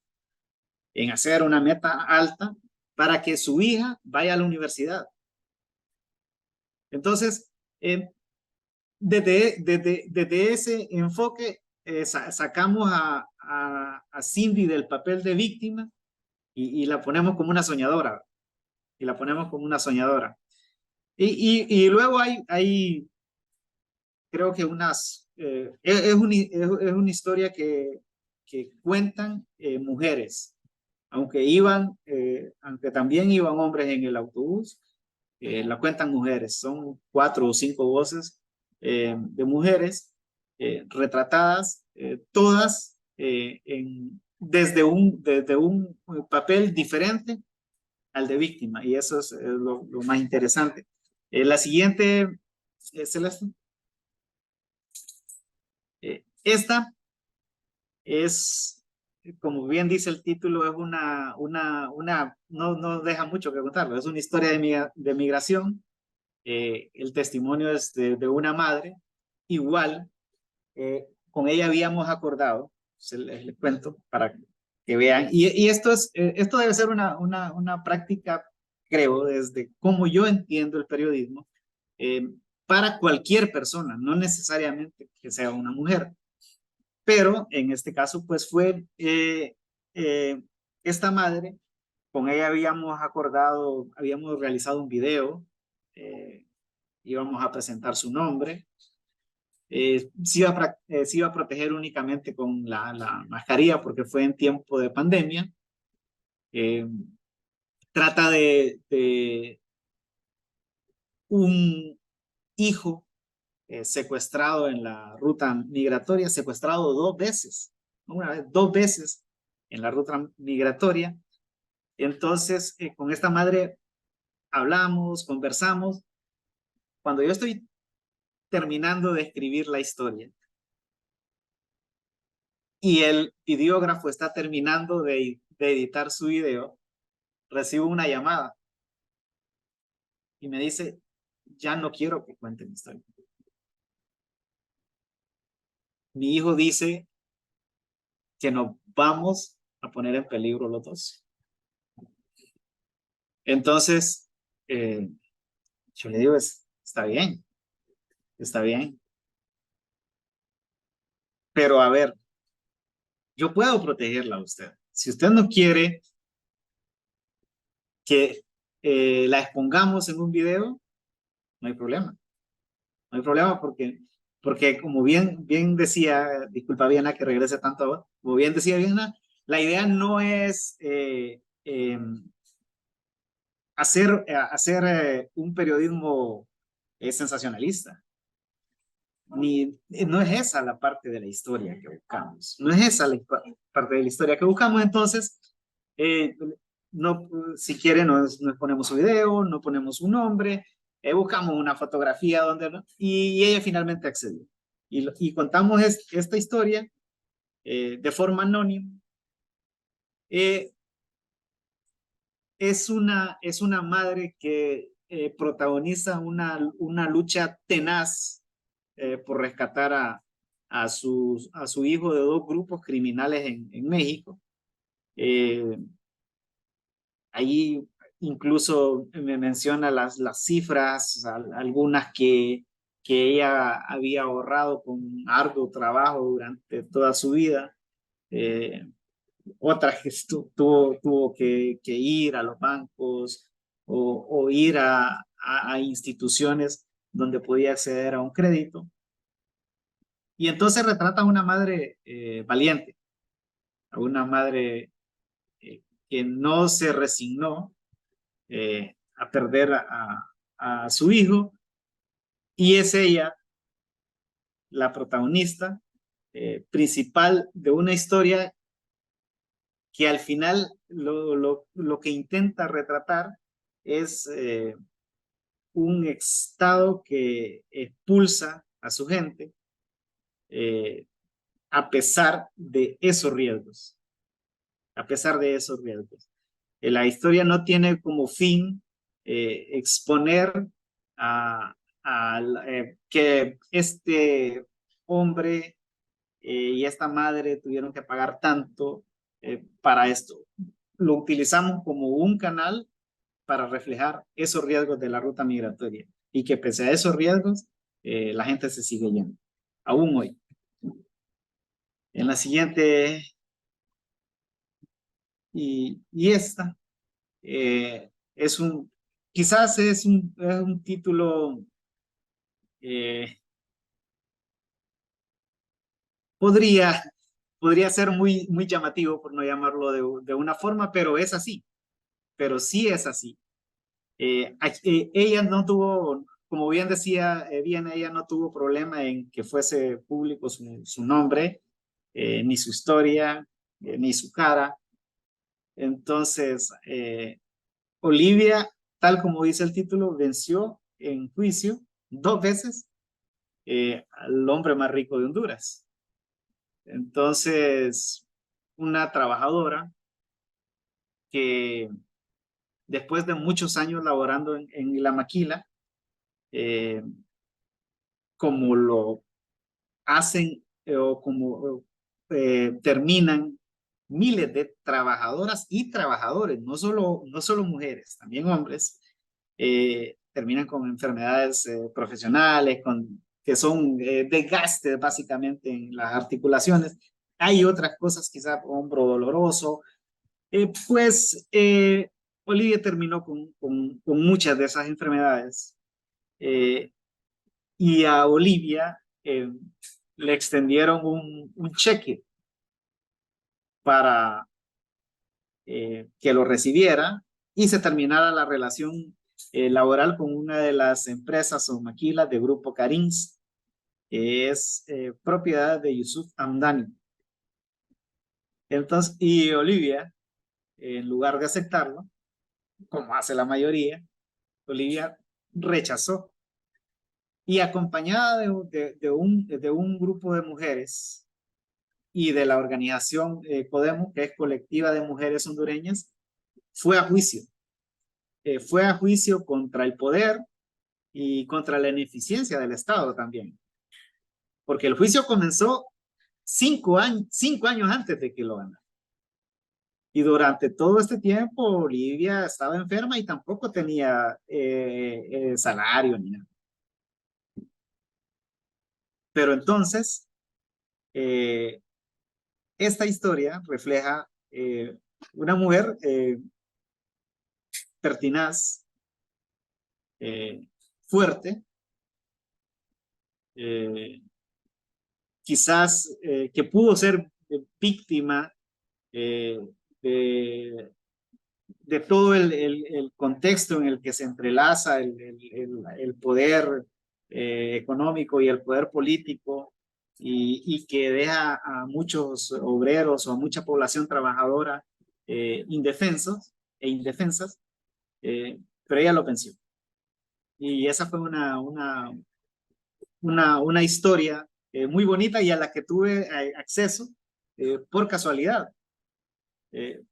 en hacer una meta alta para que su hija vaya a la universidad. Entonces, desde ese enfoque, sacamos a Cindy del papel de víctima y la ponemos como una soñadora. Y la ponemos como una soñadora. Y luego hay creo que es una historia que cuentan mujeres, aunque también iban hombres en el autobús, la cuentan mujeres, son 4 o 5 voces de mujeres retratadas, todas desde un papel diferente al de víctima, y eso es lo más interesante. La siguiente, Celeste. Esta es, como bien dice el título, es no deja mucho que contarlo, es una historia de migración. El testimonio es de una madre, igual, con ella habíamos acordado, les cuento para que vean, y esto debe ser una práctica, creo, desde cómo yo entiendo el periodismo, eh, para cualquier persona, no necesariamente que sea una mujer. Pero en este caso, pues fue esta madre, con ella habíamos acordado, habíamos realizado un video, íbamos a presentar su nombre, se iba a proteger únicamente con la mascarilla porque fue en tiempo de pandemia. Eh, trata de un hijo secuestrado en la ruta migratoria, secuestrado 2 veces, una vez, 2 veces en la ruta migratoria. Entonces, con esta madre hablamos, conversamos. Cuando yo estoy terminando de escribir la historia y el videógrafo está terminando de editar su video, recibo una llamada y me dice, ya no quiero que cuente mi historia. Mi hijo dice que nos vamos a poner en peligro los dos. Entonces, yo le digo, está bien, pero a ver, yo puedo protegerla a usted. Si usted no quiere que la expongamos en un video, no hay problema. No hay problema porque como bien decía, disculpa Viena que regrese tanto, como bien decía Viena, la idea no es hacer un periodismo sensacionalista. No es esa la parte de la historia que buscamos. No es esa la parte de la historia que buscamos. Entonces, no, si quieren, nos ponemos un video, no ponemos un nombre, buscamos una fotografía y ella finalmente accedió. Y contamos esta historia de forma anónima. Es una madre que protagoniza una lucha tenaz por rescatar a su hijo de 2 grupos criminales en México. Ahí incluso me menciona las cifras, algunas que ella había ahorrado con arduo trabajo durante toda su vida. Otras que tuvo que ir a los bancos o ir a instituciones donde podía acceder a un crédito. Y entonces retrata a una madre valiente, a una madre que no se resignó a perder a su hijo, y es ella la protagonista principal de una historia que al final lo que intenta retratar es un Estado que expulsa a su gente a pesar de esos riesgos. A pesar de esos riesgos. La historia no tiene como fin exponer que este hombre y esta madre tuvieron que pagar tanto para esto. Lo utilizamos como un canal para reflejar esos riesgos de la ruta migratoria y que pese a esos riesgos, la gente se sigue yendo, aún hoy. En la siguiente, y esta, quizás es un título podría ser muy llamativo, por no llamarlo de una forma, pero es así. Pero sí es así. Ella no tuvo, como bien decía bien, ella no tuvo problema en que fuese público su nombre, ni su historia, ni su cara. Entonces, Olivia, tal como dice el título, venció en juicio 2 veces al hombre más rico de Honduras. Entonces, una trabajadora que después de muchos años laborando en la maquila, como lo hacen o como terminan miles de trabajadoras y trabajadores, no solo mujeres, también hombres, terminan con enfermedades profesionales, que son desgastes básicamente en las articulaciones. Hay otras cosas, quizá hombro doloroso. Olivia terminó con muchas de esas enfermedades. Y a Olivia le extendieron un cheque para que lo recibiera y se terminara la relación laboral con una de las empresas o maquilas de Grupo Carins, que es propiedad de Yusuf Hamdani. Entonces, y Olivia, en lugar de aceptarlo, como hace la mayoría, Olivia rechazó. Y acompañada de un grupo de mujeres y de la organización Podemos, que es colectiva de mujeres hondureñas, fue a juicio. Fue a juicio contra el poder y contra la ineficiencia del Estado también. Porque el juicio comenzó 5 años antes de que lo ganara. Y durante todo este tiempo Olivia estaba enferma y tampoco tenía salario ni nada. Pero entonces, esta historia refleja una mujer pertinaz, fuerte, quizás que pudo ser víctima de de todo el contexto en el que se entrelaza el poder económico y el poder político y que deja a muchos obreros o a mucha población trabajadora indefensos e indefensas, pero ella lo venció. Y esa fue una historia muy bonita y a la que tuve acceso por casualidad,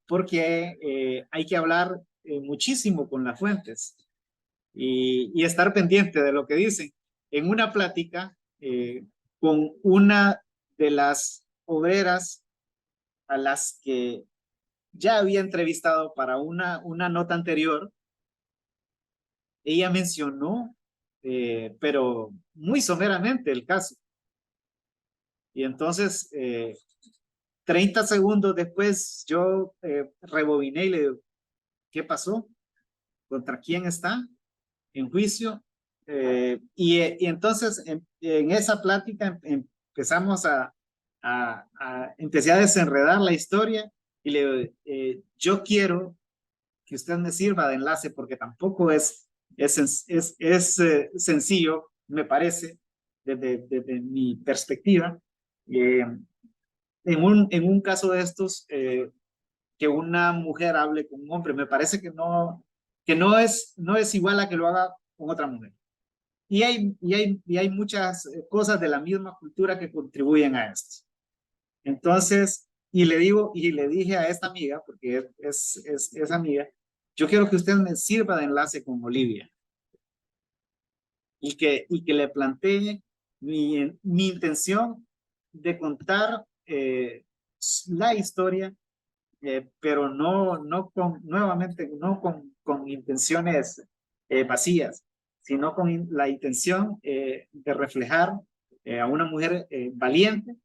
porque hay que hablar muchísimo con las fuentes y estar pendiente de lo que dicen. En una plática con una de las obreras a las que ya había entrevistado para una nota anterior, ella mencionó, pero muy someramente el caso. Y entonces, 30 segundos después, yo rebobiné y le digo, ¿qué pasó? ¿Contra quién está? En juicio. Y entonces, en esa plática empezamos empecé a desenredar la historia y le digo, yo quiero que usted me sirva de enlace porque tampoco es sencillo, me parece, desde mi perspectiva. Eh, en un caso de estos, que una mujer hable con un hombre, me parece que no es igual a que lo haga con otra mujer. Y hay muchas cosas de la misma cultura que contribuyen a esto. Entonces, y le dije a esta amiga, porque es amiga, yo quiero que usted me sirva de enlace con Olivia y que le plantee mi intención de contar la historia, pero nuevamente, no con intenciones vacías, sino con la intención de reflejar a una mujer valiente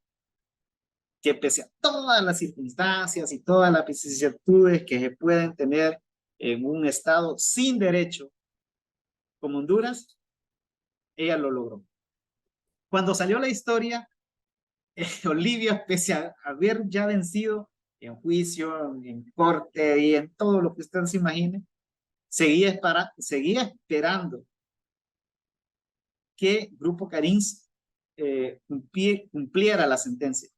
que pese a todas las circunstancias y todas las vicisitudes que se pueden tener en un estado sin derecho como Honduras, ella lo logró. Cuando salió la historia, Olivia, pese a haber ya vencido en juicio, en corte y en todo lo que usted se imagine, seguía esperando que Grupo Carins cumpliera la sentencia.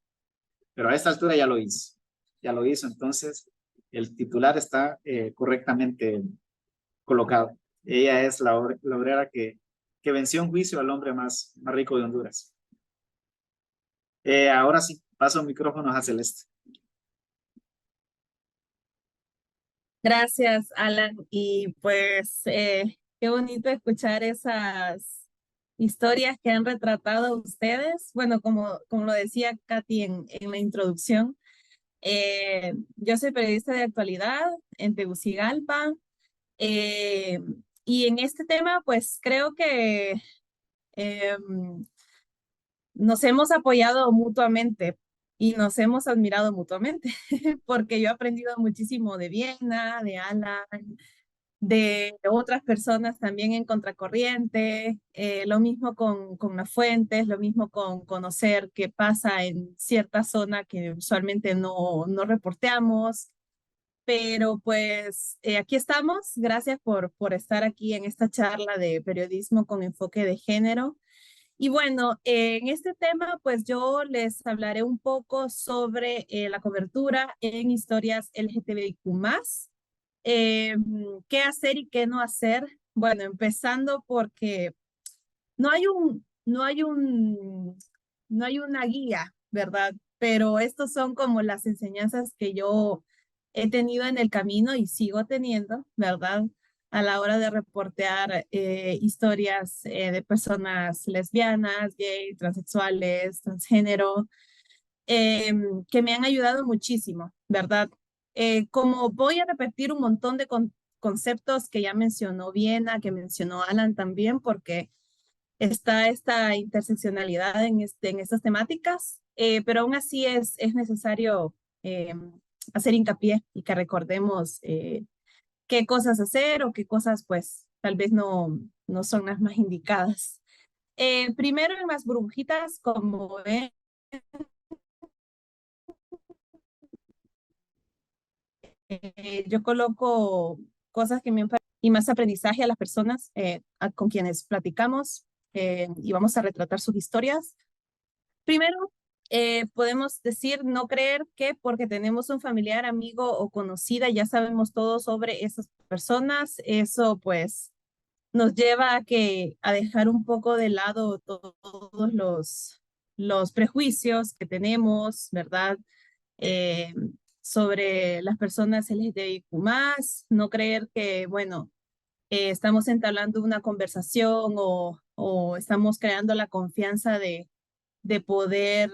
Pero a esta altura ya lo hizo. Ya lo hizo, entonces el titular está correctamente colocado. Ella es la obrera que venció en juicio al hombre más rico de Honduras. Ahora sí, paso micrófonos a Celeste. Gracias, Alan. Y pues qué bonito escuchar esas historias que han retratado ustedes. Bueno, como lo decía Katy en la introducción, yo soy periodista de actualidad en Tegucigalpa. eh, y en este tema, pues creo que nos hemos apoyado mutuamente y nos hemos admirado mutuamente, porque yo he aprendido muchísimo de Viena, de Alan, de otras personas también en Contracorriente, lo mismo con las fuentes, lo mismo con conocer qué pasa en cierta zona que usualmente no reporteamos, pero pues aquí estamos, gracias por estar aquí en esta charla de periodismo con enfoque de género. Y bueno, en este tema, pues yo les hablaré un poco sobre la cobertura en historias LGTBIQ+, eh, qué hacer y qué no hacer. Bueno, empezando porque no hay un, no hay un, no hay una guía, ¿verdad? Pero estos son como las enseñanzas que yo he tenido en el camino y sigo teniendo, ¿verdad? A la hora de reportear historias de personas lesbianas, gay, transexuales, transgénero, que me han ayudado muchísimo, ¿verdad? Como voy a repetir un montón de conceptos que ya mencionó Viena, que mencionó Alan también, porque está esta interseccionalidad en estas temáticas, pero aún así es necesario hacer hincapié y que recordemos qué cosas hacer o qué cosas pues tal vez no son las más indicadas. Primero en las burbujitas, como ven, Yo coloco cosas que me han y más aprendizaje a las personas con quienes platicamos y vamos a retratar sus historias. Primero, podemos decir no creer que porque tenemos un familiar, amigo o conocida ya sabemos todo sobre esas personas. Eso pues nos lleva a dejar un poco de lado todos los prejuicios que tenemos, ¿verdad? Eh, sobre las personas LGTBIQ+, no creer que, bueno, estamos entablando una conversación o estamos creando la confianza de poder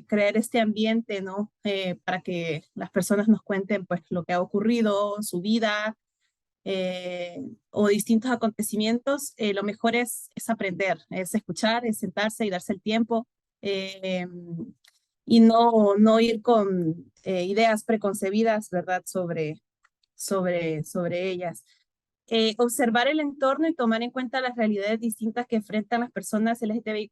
crear este ambiente, ¿no? Para que las personas nos cuenten, pues, lo que ha ocurrido, su vida, o distintos acontecimientos. Lo mejor es aprender, es escuchar, es sentarse y darse el tiempo eh, y no ir con ideas preconcebidas, ¿verdad? Sobre ellas. Observar el entorno y tomar en cuenta las realidades distintas que enfrentan las personas LGTBIQ+,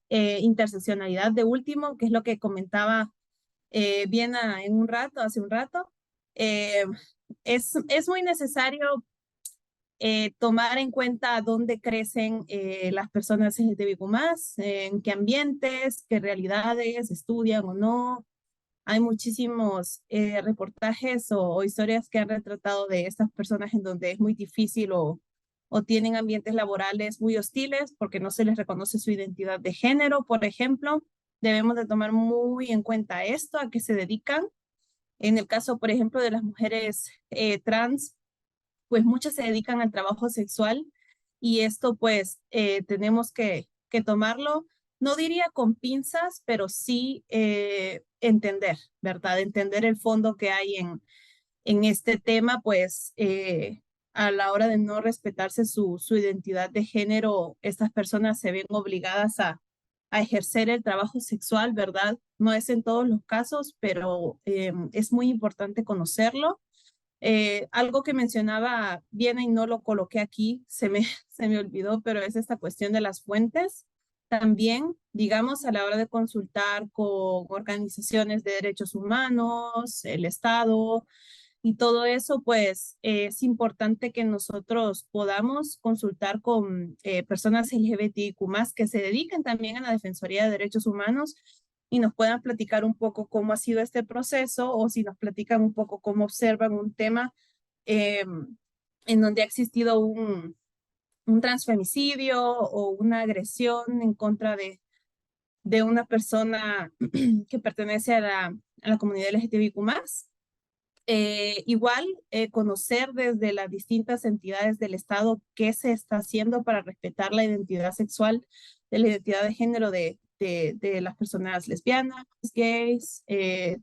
interseccionalidad de último, que es lo que comentaba Viena hace un rato. Es muy necesario tomar en cuenta dónde crecen las personas LGTBIQ+, en qué ambientes, qué realidades estudian o no. Hay muchísimos reportajes o historias que han retratado de estas personas en donde es muy difícil o tienen ambientes laborales muy hostiles porque no se les reconoce su identidad de género, por ejemplo. Debemos de tomar muy en cuenta esto, a qué se dedican. En el caso, por ejemplo, de las mujeres trans, pues muchas se dedican al trabajo sexual y esto pues tenemos que tomarlo, no diría con pinzas, pero sí entender, ¿verdad? Entender el fondo que hay en este tema, pues a la hora de no respetarse su identidad de género, estas personas se ven obligadas a ejercer el trabajo sexual, ¿verdad? No es en todos los casos, pero es muy importante conocerlo. Algo que mencionaba bien y no lo coloqué aquí, se me olvidó, pero es esta cuestión de las fuentes. También, digamos, a la hora de consultar con organizaciones de derechos humanos, el Estado y todo eso, pues es importante que nosotros podamos consultar con personas LGBTIQ+, que se dedican también a la Defensoría de Derechos Humanos y nos puedan platicar un poco cómo ha sido este proceso o si nos platican un poco cómo observan un tema en donde ha existido un transfemicidio o una agresión en contra de una persona que pertenece a la comunidad LGTBIQ+. Igual, conocer desde las distintas entidades del Estado qué se está haciendo para respetar la identidad sexual, de la identidad de género de las personas lesbianas, gays,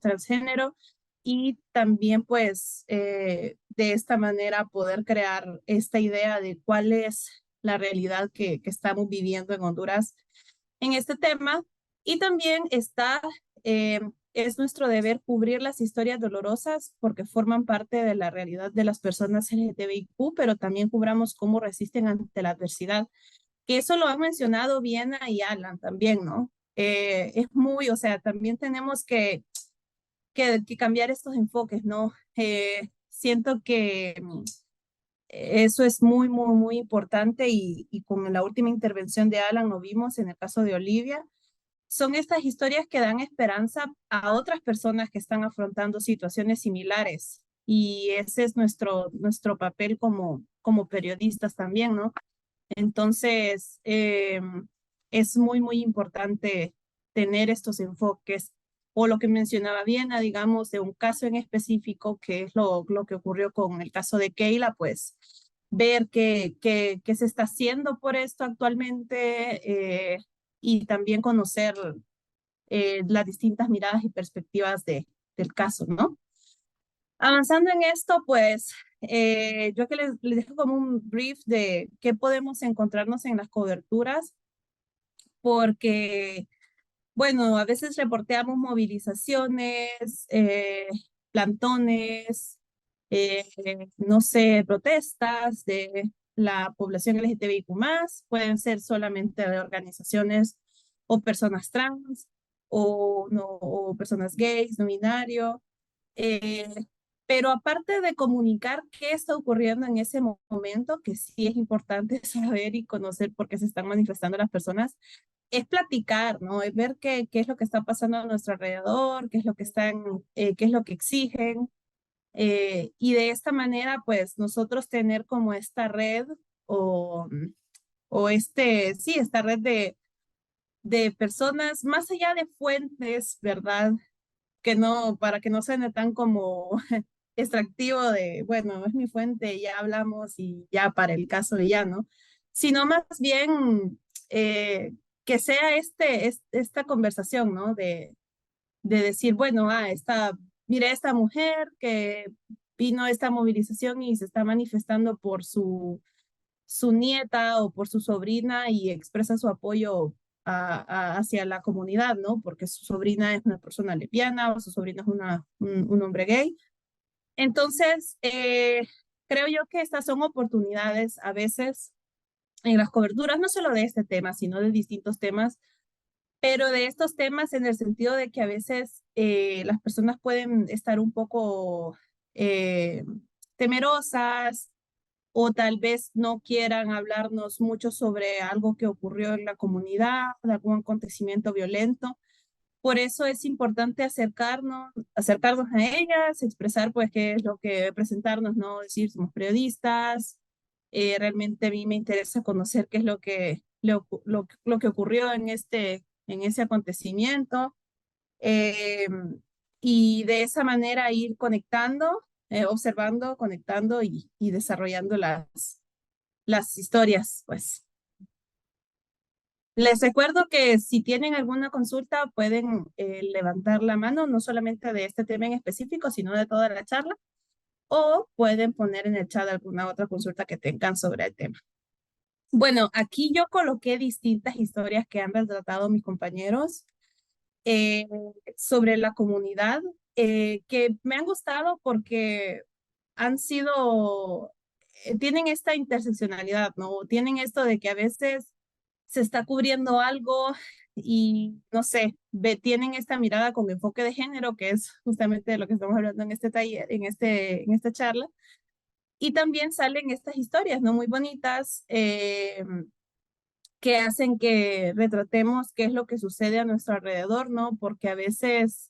transgénero, y también pues de esta manera poder crear esta idea de cuál es la realidad que estamos viviendo en Honduras en este tema. Y también está es nuestro deber cubrir las historias dolorosas porque forman parte de la realidad de las personas LGTBIQ, pero también cubramos cómo resisten ante la adversidad. Que eso lo han mencionado Viena y Alan también, ¿no? Es muy, o sea, también tenemos que cambiar estos enfoques, ¿no? Siento que eso es muy importante y con la última intervención de Alan lo vimos en el caso de Olivia. Son estas historias que dan esperanza a otras personas que están afrontando situaciones similares y ese es nuestro papel como periodistas también, ¿no? Entonces, es muy importante tener estos enfoques o lo que mencionaba Viena, digamos, de un caso en específico, que es lo que ocurrió con el caso de Keila, pues ver qué se está haciendo por esto actualmente y también conocer las distintas miradas y perspectivas del caso, ¿no? Avanzando en esto, pues yo que les dejo como un brief de qué podemos encontrarnos en las coberturas, porque, bueno, a veces reporteamos movilizaciones, plantones, eh, no sé, protestas de la población LGTBIQ+, pueden ser solamente de organizaciones o personas trans o, no, o personas gays, no binario. Pero aparte de comunicar qué está ocurriendo en ese momento, que sí es importante saber y conocer por qué se están manifestando las personas, es platicar, ¿no? Es ver qué es lo que está pasando a nuestro alrededor, qué es lo que qué es lo que exigen. Y de esta manera, pues nosotros tener como esta red o, sí, esta red de personas, más allá de fuentes, ¿verdad? Que no, para que no suene tan como extractivo de, bueno, es mi fuente, ya hablamos y ya para el caso y ya, ¿no? Sino más bien que sea esta conversación, ¿no? De decir, bueno, mire, esta mujer que vino a esta movilización y se está manifestando por su nieta o por su sobrina y expresa su apoyo hacia la comunidad, ¿no? Porque su sobrina es una persona lesbiana o su sobrina es un hombre gay. Entonces, creo yo que estas son oportunidades a veces en las coberturas, no solo de este tema, sino de distintos temas, pero de estos temas en el sentido de que a veces las personas pueden estar un poco temerosas o tal vez no quieran hablarnos mucho sobre algo que ocurrió en la comunidad, algún acontecimiento violento. Por eso es importante acercarnos a ellas, expresar pues qué es lo que presentarnos, ¿no? Decir, somos periodistas, realmente a mí me interesa conocer qué es lo que ocurrió en ese acontecimiento, eh, y de esa manera ir conectando, observando, conectando y desarrollando las historias, pues. Les recuerdo que si tienen alguna consulta pueden levantar la mano, no solamente de este tema en específico, sino de toda la charla, o pueden poner en el chat alguna otra consulta que tengan sobre el tema. Bueno, aquí yo coloqué distintas historias que han retratado mis compañeros eh, sobre la comunidad, que me han gustado porque han sido, tienen esta interseccionalidad, ¿no? Tienen esto de que a veces se está cubriendo algo y, no sé, tienen esta mirada con enfoque de género, que es justamente de lo que estamos hablando en este taller, en esta charla. Y también salen estas historias, ¿no? Muy bonitas, que hacen que retratemos qué es lo que sucede a nuestro alrededor, ¿no? Porque a veces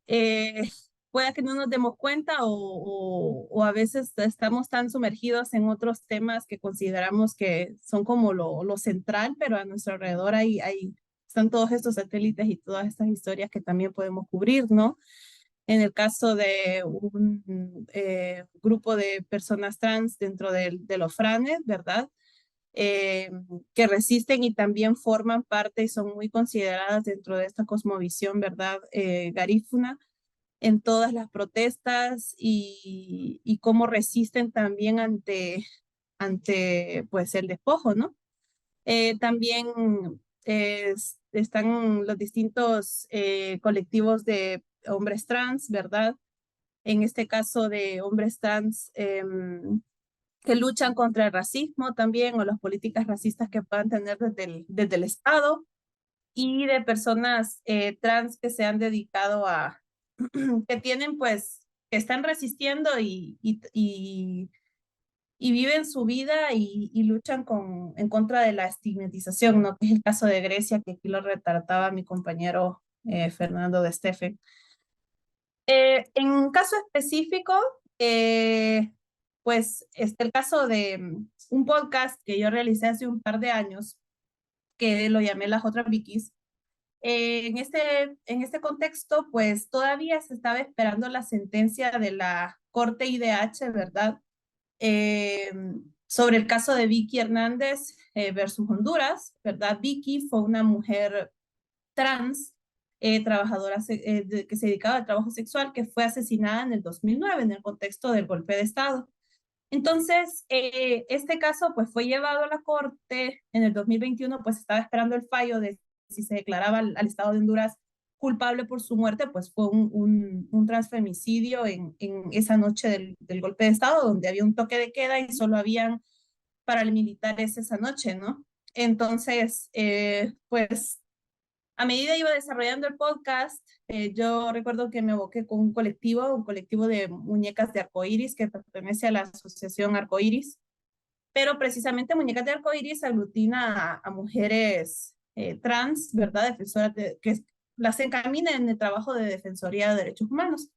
eh, pueda que no nos demos cuenta o a veces estamos tan sumergidos en otros temas que consideramos que son como lo central, pero a nuestro alrededor están todos estos satélites y todas estas historias que también podemos cubrir, ¿no? En el caso de un grupo de personas trans dentro de los FRANES, ¿verdad? Que resisten y también forman parte y son muy consideradas dentro de esta cosmovisión, ¿verdad? Garífuna, en todas las protestas y cómo resisten también ante pues el despojo, ¿no? También están los distintos colectivos de hombres trans, ¿verdad? En este caso de hombres trans que luchan contra el racismo también o las políticas racistas que puedan tener desde el Estado y de personas trans que se han dedicado que tienen pues, que están resistiendo y viven su vida y luchan en contra de la estigmatización, ¿no? Que es el caso de Grecia, que aquí lo retrataba mi compañero Fernando de Steffen. En un caso específico, pues está el caso de un podcast que yo realicé hace un par de años, que lo llamé Las Otras Vikis. En este contexto, pues todavía se estaba esperando la sentencia de la Corte IDH, ¿verdad? Eh, sobre el caso de Vicky Hernández versus Honduras, ¿verdad? Vicky fue una mujer trans, trabajadora que se dedicaba al trabajo sexual, que fue asesinada en el 2009 en el contexto del golpe de Estado. Entonces, este caso pues fue llevado a la corte en el 2021, pues estaba esperando el fallo de si se declaraba al Estado de Honduras culpable por su muerte, pues fue un transfemicidio en esa noche del golpe de Estado, donde había un toque de queda y solo habían paramilitares esa noche, ¿no? Entonces, pues a medida iba desarrollando el podcast, yo recuerdo que me aboqué con un colectivo de muñecas de arcoíris que pertenece a la Asociación Arcoíris, pero precisamente Muñecas de Arcoíris aglutina a mujeres trans, ¿verdad? Defensoras que las encamina en el trabajo de Defensoría de Derechos Humanos.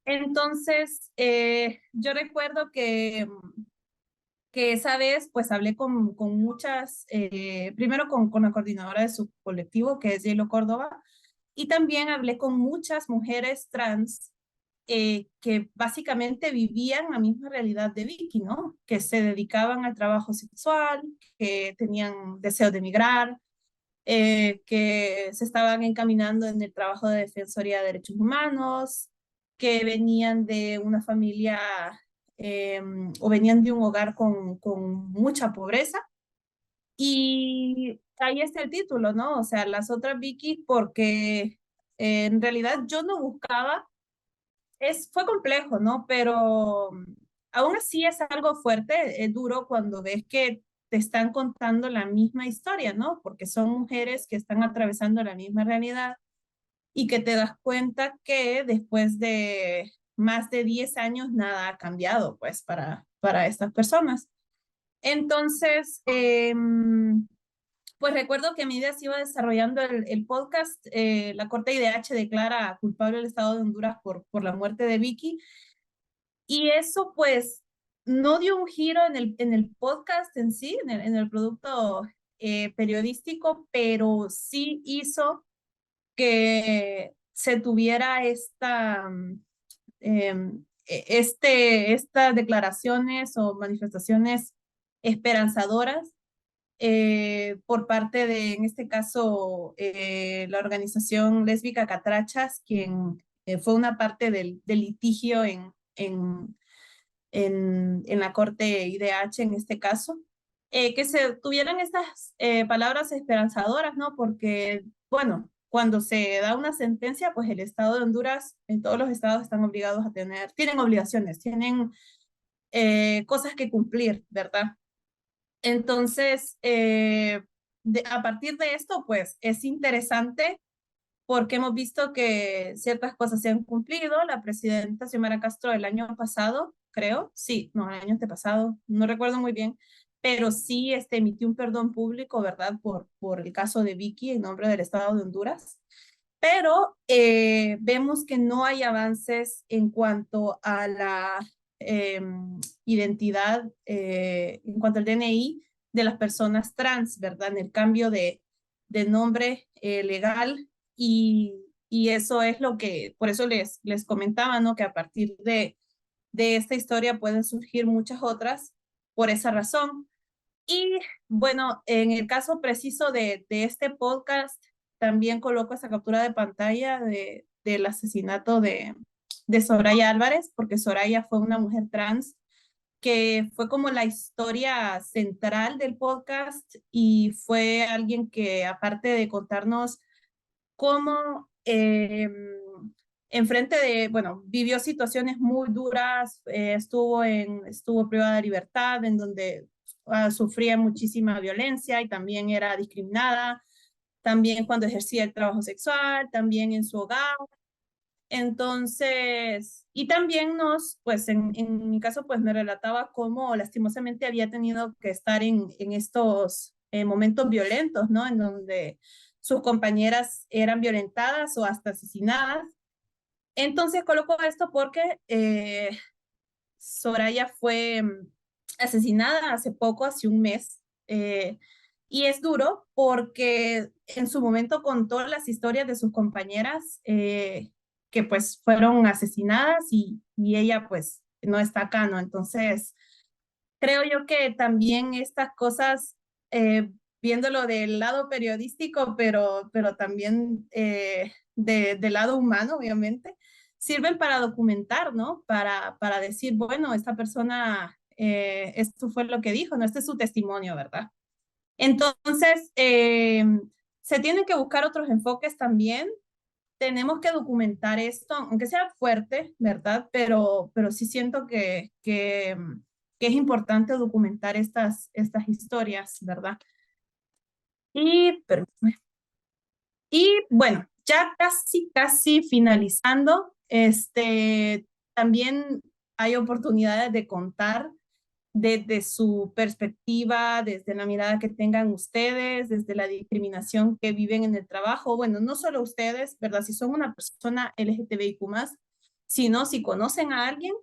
Entonces, yo recuerdo que esa vez pues hablé con muchas, primero con la coordinadora de su colectivo, que es Yelo Córdoba, y también hablé con muchas mujeres trans que básicamente vivían la misma realidad de Vicky, ¿no? Que se dedicaban al trabajo sexual, que tenían deseo de emigrar, que se estaban encaminando en el trabajo de Defensoría de Derechos Humanos, que venían de una familia o venían de un hogar con mucha pobreza. Y ahí está el título, ¿no? O sea, las otras Vicky, porque en realidad yo no buscaba, fue complejo, ¿no? Pero aún así es algo fuerte, es duro cuando ves que te están contando la misma historia, ¿no? Porque son mujeres que están atravesando la misma realidad y que te das cuenta que después de más de 10 años nada ha cambiado, pues, para estas personas. Entonces, pues recuerdo que a medida se iba desarrollando el podcast, la Corte IDH declara culpable al Estado de Honduras por la muerte de Vicky, y eso pues no dio un giro en el podcast en sí, en el producto periodístico, pero sí hizo que se tuviera estas declaraciones o manifestaciones esperanzadoras por parte de, en este caso, la organización lésbica Catrachas, quien fue una parte del litigio en la Corte IDH en este caso, que se tuvieran estas palabras esperanzadoras, ¿no? Porque, bueno, cuando se da una sentencia, pues el Estado de Honduras, en todos los estados están obligados a tienen obligaciones, tienen cosas que cumplir, ¿verdad? Entonces, a partir de esto, pues es interesante porque hemos visto que ciertas cosas se han cumplido. La presidenta Xiomara Castro el año pasado, creo, sí, no, el año antepasado, no recuerdo muy bien, pero sí emitió un perdón público, ¿verdad? Por el caso de Vicky en nombre del Estado de Honduras. Pero vemos que no hay avances en cuanto a la identidad, en cuanto al DNI de las personas trans, ¿verdad? En el cambio de nombre legal y eso es lo que, por eso les comentaba, ¿no? Que a partir de esta historia pueden surgir muchas otras por esa razón. Y bueno, en el caso preciso de este podcast, también coloco esa captura de pantalla del asesinato de Soraya Álvarez, porque Soraya fue una mujer trans que fue como la historia central del podcast y fue alguien que aparte de contarnos cómo enfrente de, bueno, vivió situaciones muy duras, estuvo privada de libertad, en donde sufría muchísima violencia y también era discriminada, también cuando ejercía el trabajo sexual, también en su hogar. Entonces, y también pues en mi caso, pues me relataba cómo lastimosamente había tenido que estar en estos momentos violentos, ¿no? En donde sus compañeras eran violentadas o hasta asesinadas. Entonces coloco esto porque Soraya fue asesinada hace poco, hace un mes, y es duro porque en su momento contó las historias de sus compañeras que pues fueron asesinadas y ella pues no está acá, ¿no? Entonces, creo yo que también estas cosas, viéndolo del lado periodístico, pero también del lado humano, obviamente, sirven para documentar, ¿no? Para decir, bueno, esta persona, esto fue lo que dijo, ¿no? Este es su testimonio, ¿verdad? Entonces, se tienen que buscar otros enfoques también. Tenemos que documentar esto, aunque sea fuerte, ¿verdad? Pero sí siento que es importante documentar estas historias, ¿verdad? Y, pero, Y bueno, ya casi finalizando, también hay oportunidades de contar desde su perspectiva, desde la mirada que tengan ustedes, desde la discriminación que viven en el trabajo. Bueno, no solo ustedes, ¿verdad? Si son una persona LGTBIQ+, sino si conocen a alguien,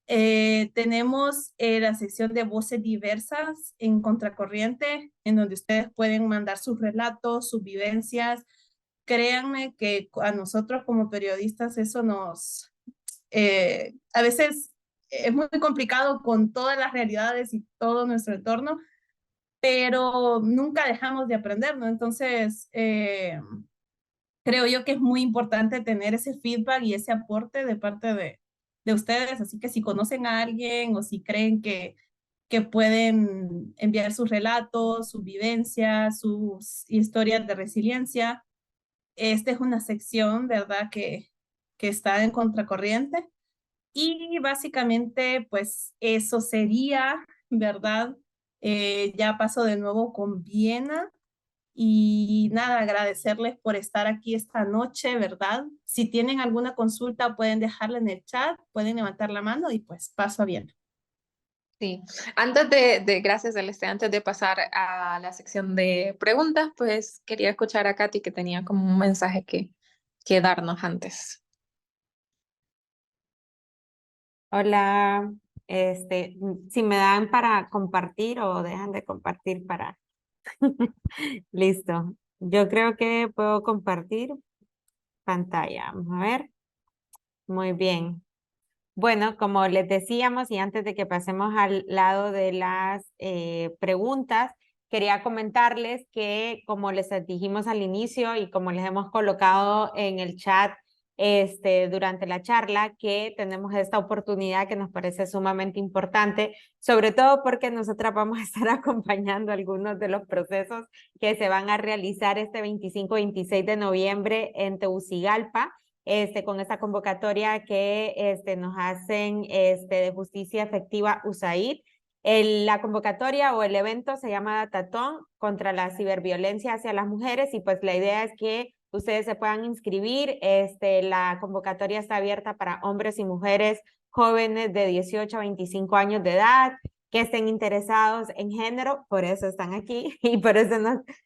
tenemos la sección de voces diversas en Contracorriente, en donde ustedes pueden mandar sus relatos, sus vivencias. Créanme que a nosotros como periodistas eso a veces es muy complicado con todas las realidades y todo nuestro entorno, pero nunca dejamos de aprender, ¿no? Entonces, creo yo que es muy importante tener ese feedback y ese aporte de parte de ustedes, así que si conocen a alguien o si creen que pueden enviar sus relatos, sus vivencias, sus historias de resiliencia, esta es una sección, ¿verdad?, que está en Contracorriente. Y básicamente, pues eso sería, ¿verdad? Ya paso de nuevo con Viena y nada, agradecerles por estar aquí esta noche, ¿verdad? Si tienen alguna consulta, pueden dejarla en el chat, pueden levantar la mano y pues paso a Viena. Sí, gracias Celeste, antes de pasar a la sección de preguntas, pues quería escuchar a Katy que tenía como un mensaje que darnos antes. Hola, si me dan para compartir o dejan de compartir para... Listo. Yo creo que puedo compartir pantalla. Vamos a ver. Muy bien. Bueno, como les decíamos y antes de que pasemos al lado de las preguntas, quería comentarles que como les dijimos al inicio y como les hemos colocado en el chat durante la charla, que tenemos esta oportunidad que nos parece sumamente importante, sobre todo porque nosotras vamos a estar acompañando algunos de los procesos que se van a realizar este 25-26 de noviembre en Tegucigalpa. Con esta convocatoria que nos hacen de Justicia Efectiva USAID. La convocatoria o el evento se llama Tatón contra la ciberviolencia hacia las mujeres y pues la idea es que ustedes se puedan inscribir. La convocatoria está abierta para hombres y mujeres jóvenes de 18 a 25 años de edad que estén interesados en género, por eso están aquí y por eso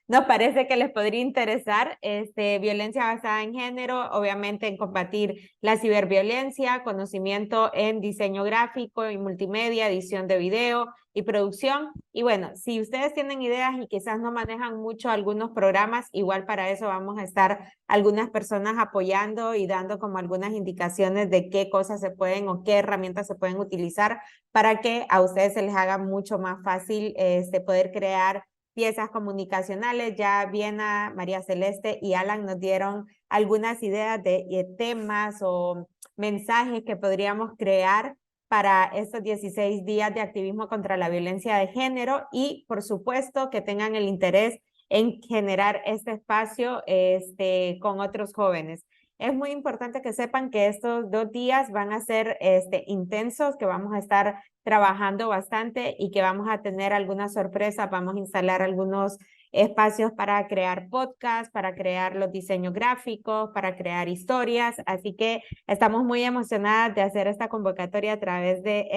nos parece que les podría interesar violencia basada en género, obviamente en combatir la ciberviolencia, conocimiento en diseño gráfico y multimedia, edición de video y producción. Y bueno, si ustedes tienen ideas y quizás no manejan mucho algunos programas, igual para eso vamos a estar algunas personas apoyando y dando como algunas indicaciones de qué cosas se pueden o qué herramientas se pueden utilizar para que a ustedes se les haga mucho más fácil poder crear piezas comunicacionales. Ya Viena, María Celeste y Alan nos dieron algunas ideas de temas o mensajes que podríamos crear para estos 16 días de activismo contra la violencia de género y por supuesto que tengan el interés en generar este espacio con otros jóvenes. Es muy importante que sepan que estos 2 días van a ser intensos, que vamos a estar trabajando bastante y que vamos a tener algunas sorpresas. Vamos a instalar algunos espacios para crear podcasts, para crear los diseños gráficos, para crear historias. Así que estamos muy emocionadas de hacer esta convocatoria a través de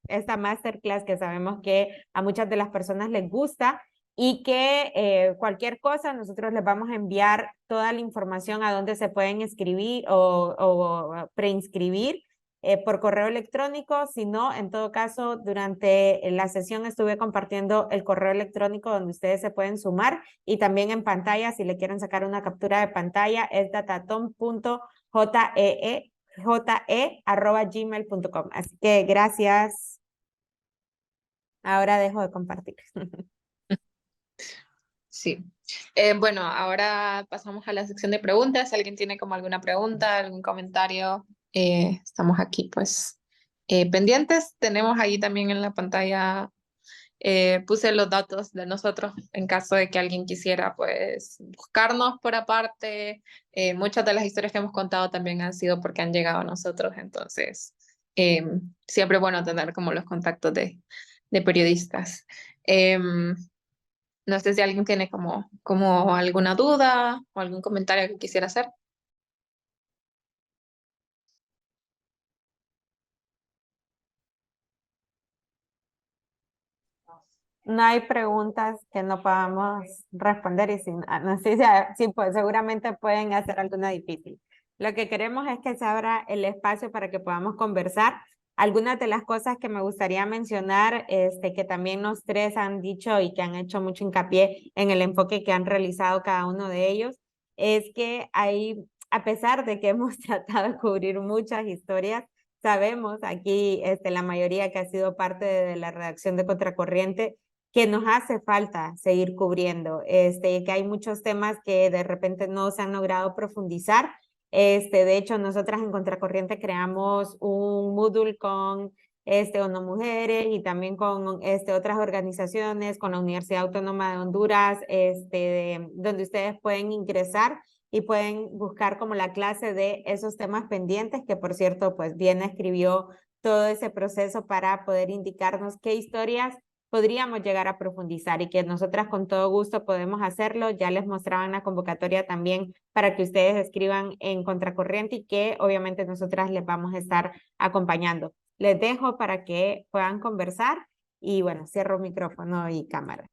esta masterclass que sabemos que a muchas de las personas les gusta y que cualquier cosa nosotros les vamos a enviar toda la información a donde se pueden inscribir o preinscribir por correo electrónico. Si no, en todo caso, durante la sesión estuve compartiendo el correo electrónico donde ustedes se pueden sumar y también en pantalla, si le quieren sacar una captura de pantalla, es datatom.je@gmail.com. Así que gracias. Ahora dejo de compartir. Sí. Bueno, ahora pasamos a la sección de preguntas. Si alguien tiene como alguna pregunta, algún comentario, estamos aquí pues pendientes. Tenemos ahí también en la pantalla, puse los datos de nosotros en caso de que alguien quisiera pues buscarnos por aparte. Muchas de las historias que hemos contado también han sido porque han llegado a nosotros, entonces siempre bueno tener como los contactos de periodistas. No sé si alguien tiene como alguna duda o algún comentario que quisiera hacer. No hay preguntas que no podamos responder y si, no sé si pues, seguramente pueden hacer alguna difícil. Lo que queremos es que se abra el espacio para que podamos conversar. Algunas de las cosas que me gustaría mencionar, que también los tres han dicho y que han hecho mucho hincapié en el enfoque que han realizado cada uno de ellos, es que hay, a pesar de que hemos tratado de cubrir muchas historias, sabemos aquí, la mayoría que ha sido parte de la redacción de Contracorriente, que nos hace falta seguir cubriendo, que hay muchos temas que de repente no se han logrado profundizar. De hecho, nosotras en Contracorriente creamos un Moodle con ONU Mujeres y también con otras organizaciones, con la Universidad Autónoma de Honduras, donde ustedes pueden ingresar y pueden buscar como la clase de esos temas pendientes, que por cierto, pues Viena escribió todo ese proceso para poder indicarnos qué historias podríamos llegar a profundizar y que nosotras con todo gusto podemos hacerlo. Ya les mostraban la convocatoria también para que ustedes escriban en Contracorriente y que obviamente nosotras les vamos a estar acompañando. Les dejo para que puedan conversar y bueno, cierro micrófono y cámara.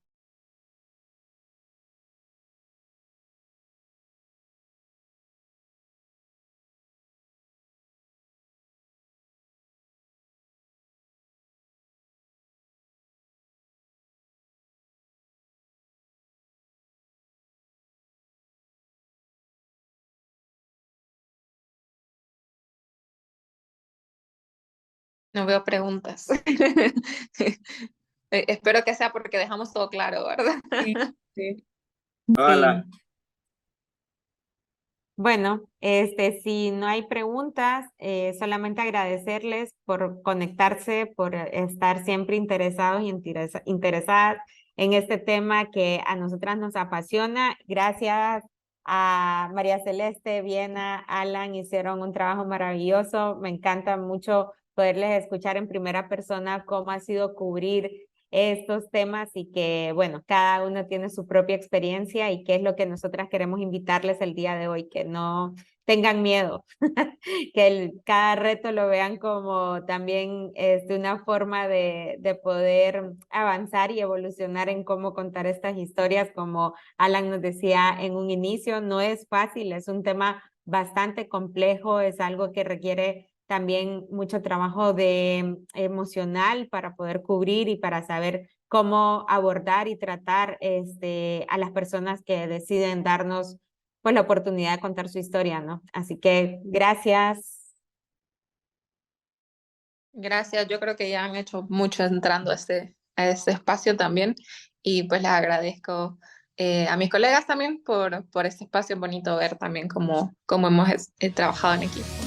No veo preguntas. Espero que sea porque dejamos todo claro, ¿verdad? Sí, sí. Hola. Sí. Bueno, si no hay preguntas, solamente agradecerles por conectarse, por estar siempre interesados y interesadas en este tema que a nosotras nos apasiona. Gracias a María Celeste, Viena, Alan, hicieron un trabajo maravilloso. Me encanta mucho poderles escuchar en primera persona cómo ha sido cubrir estos temas y que, bueno, cada uno tiene su propia experiencia y qué es lo que nosotras queremos invitarles el día de hoy, que no tengan miedo, que cada reto lo vean como también una forma de poder avanzar y evolucionar en cómo contar estas historias, como Alan nos decía en un inicio, no es fácil, es un tema bastante complejo, es algo que requiere también mucho trabajo de emocional para poder cubrir y para saber cómo abordar y tratar a las personas que deciden darnos pues la oportunidad de contar su historia, ¿no? Así que gracias. Gracias, yo creo que ya han hecho mucho entrando a este espacio también y pues les agradezco a mis colegas también por este espacio bonito, ver también cómo hemos trabajado en equipo.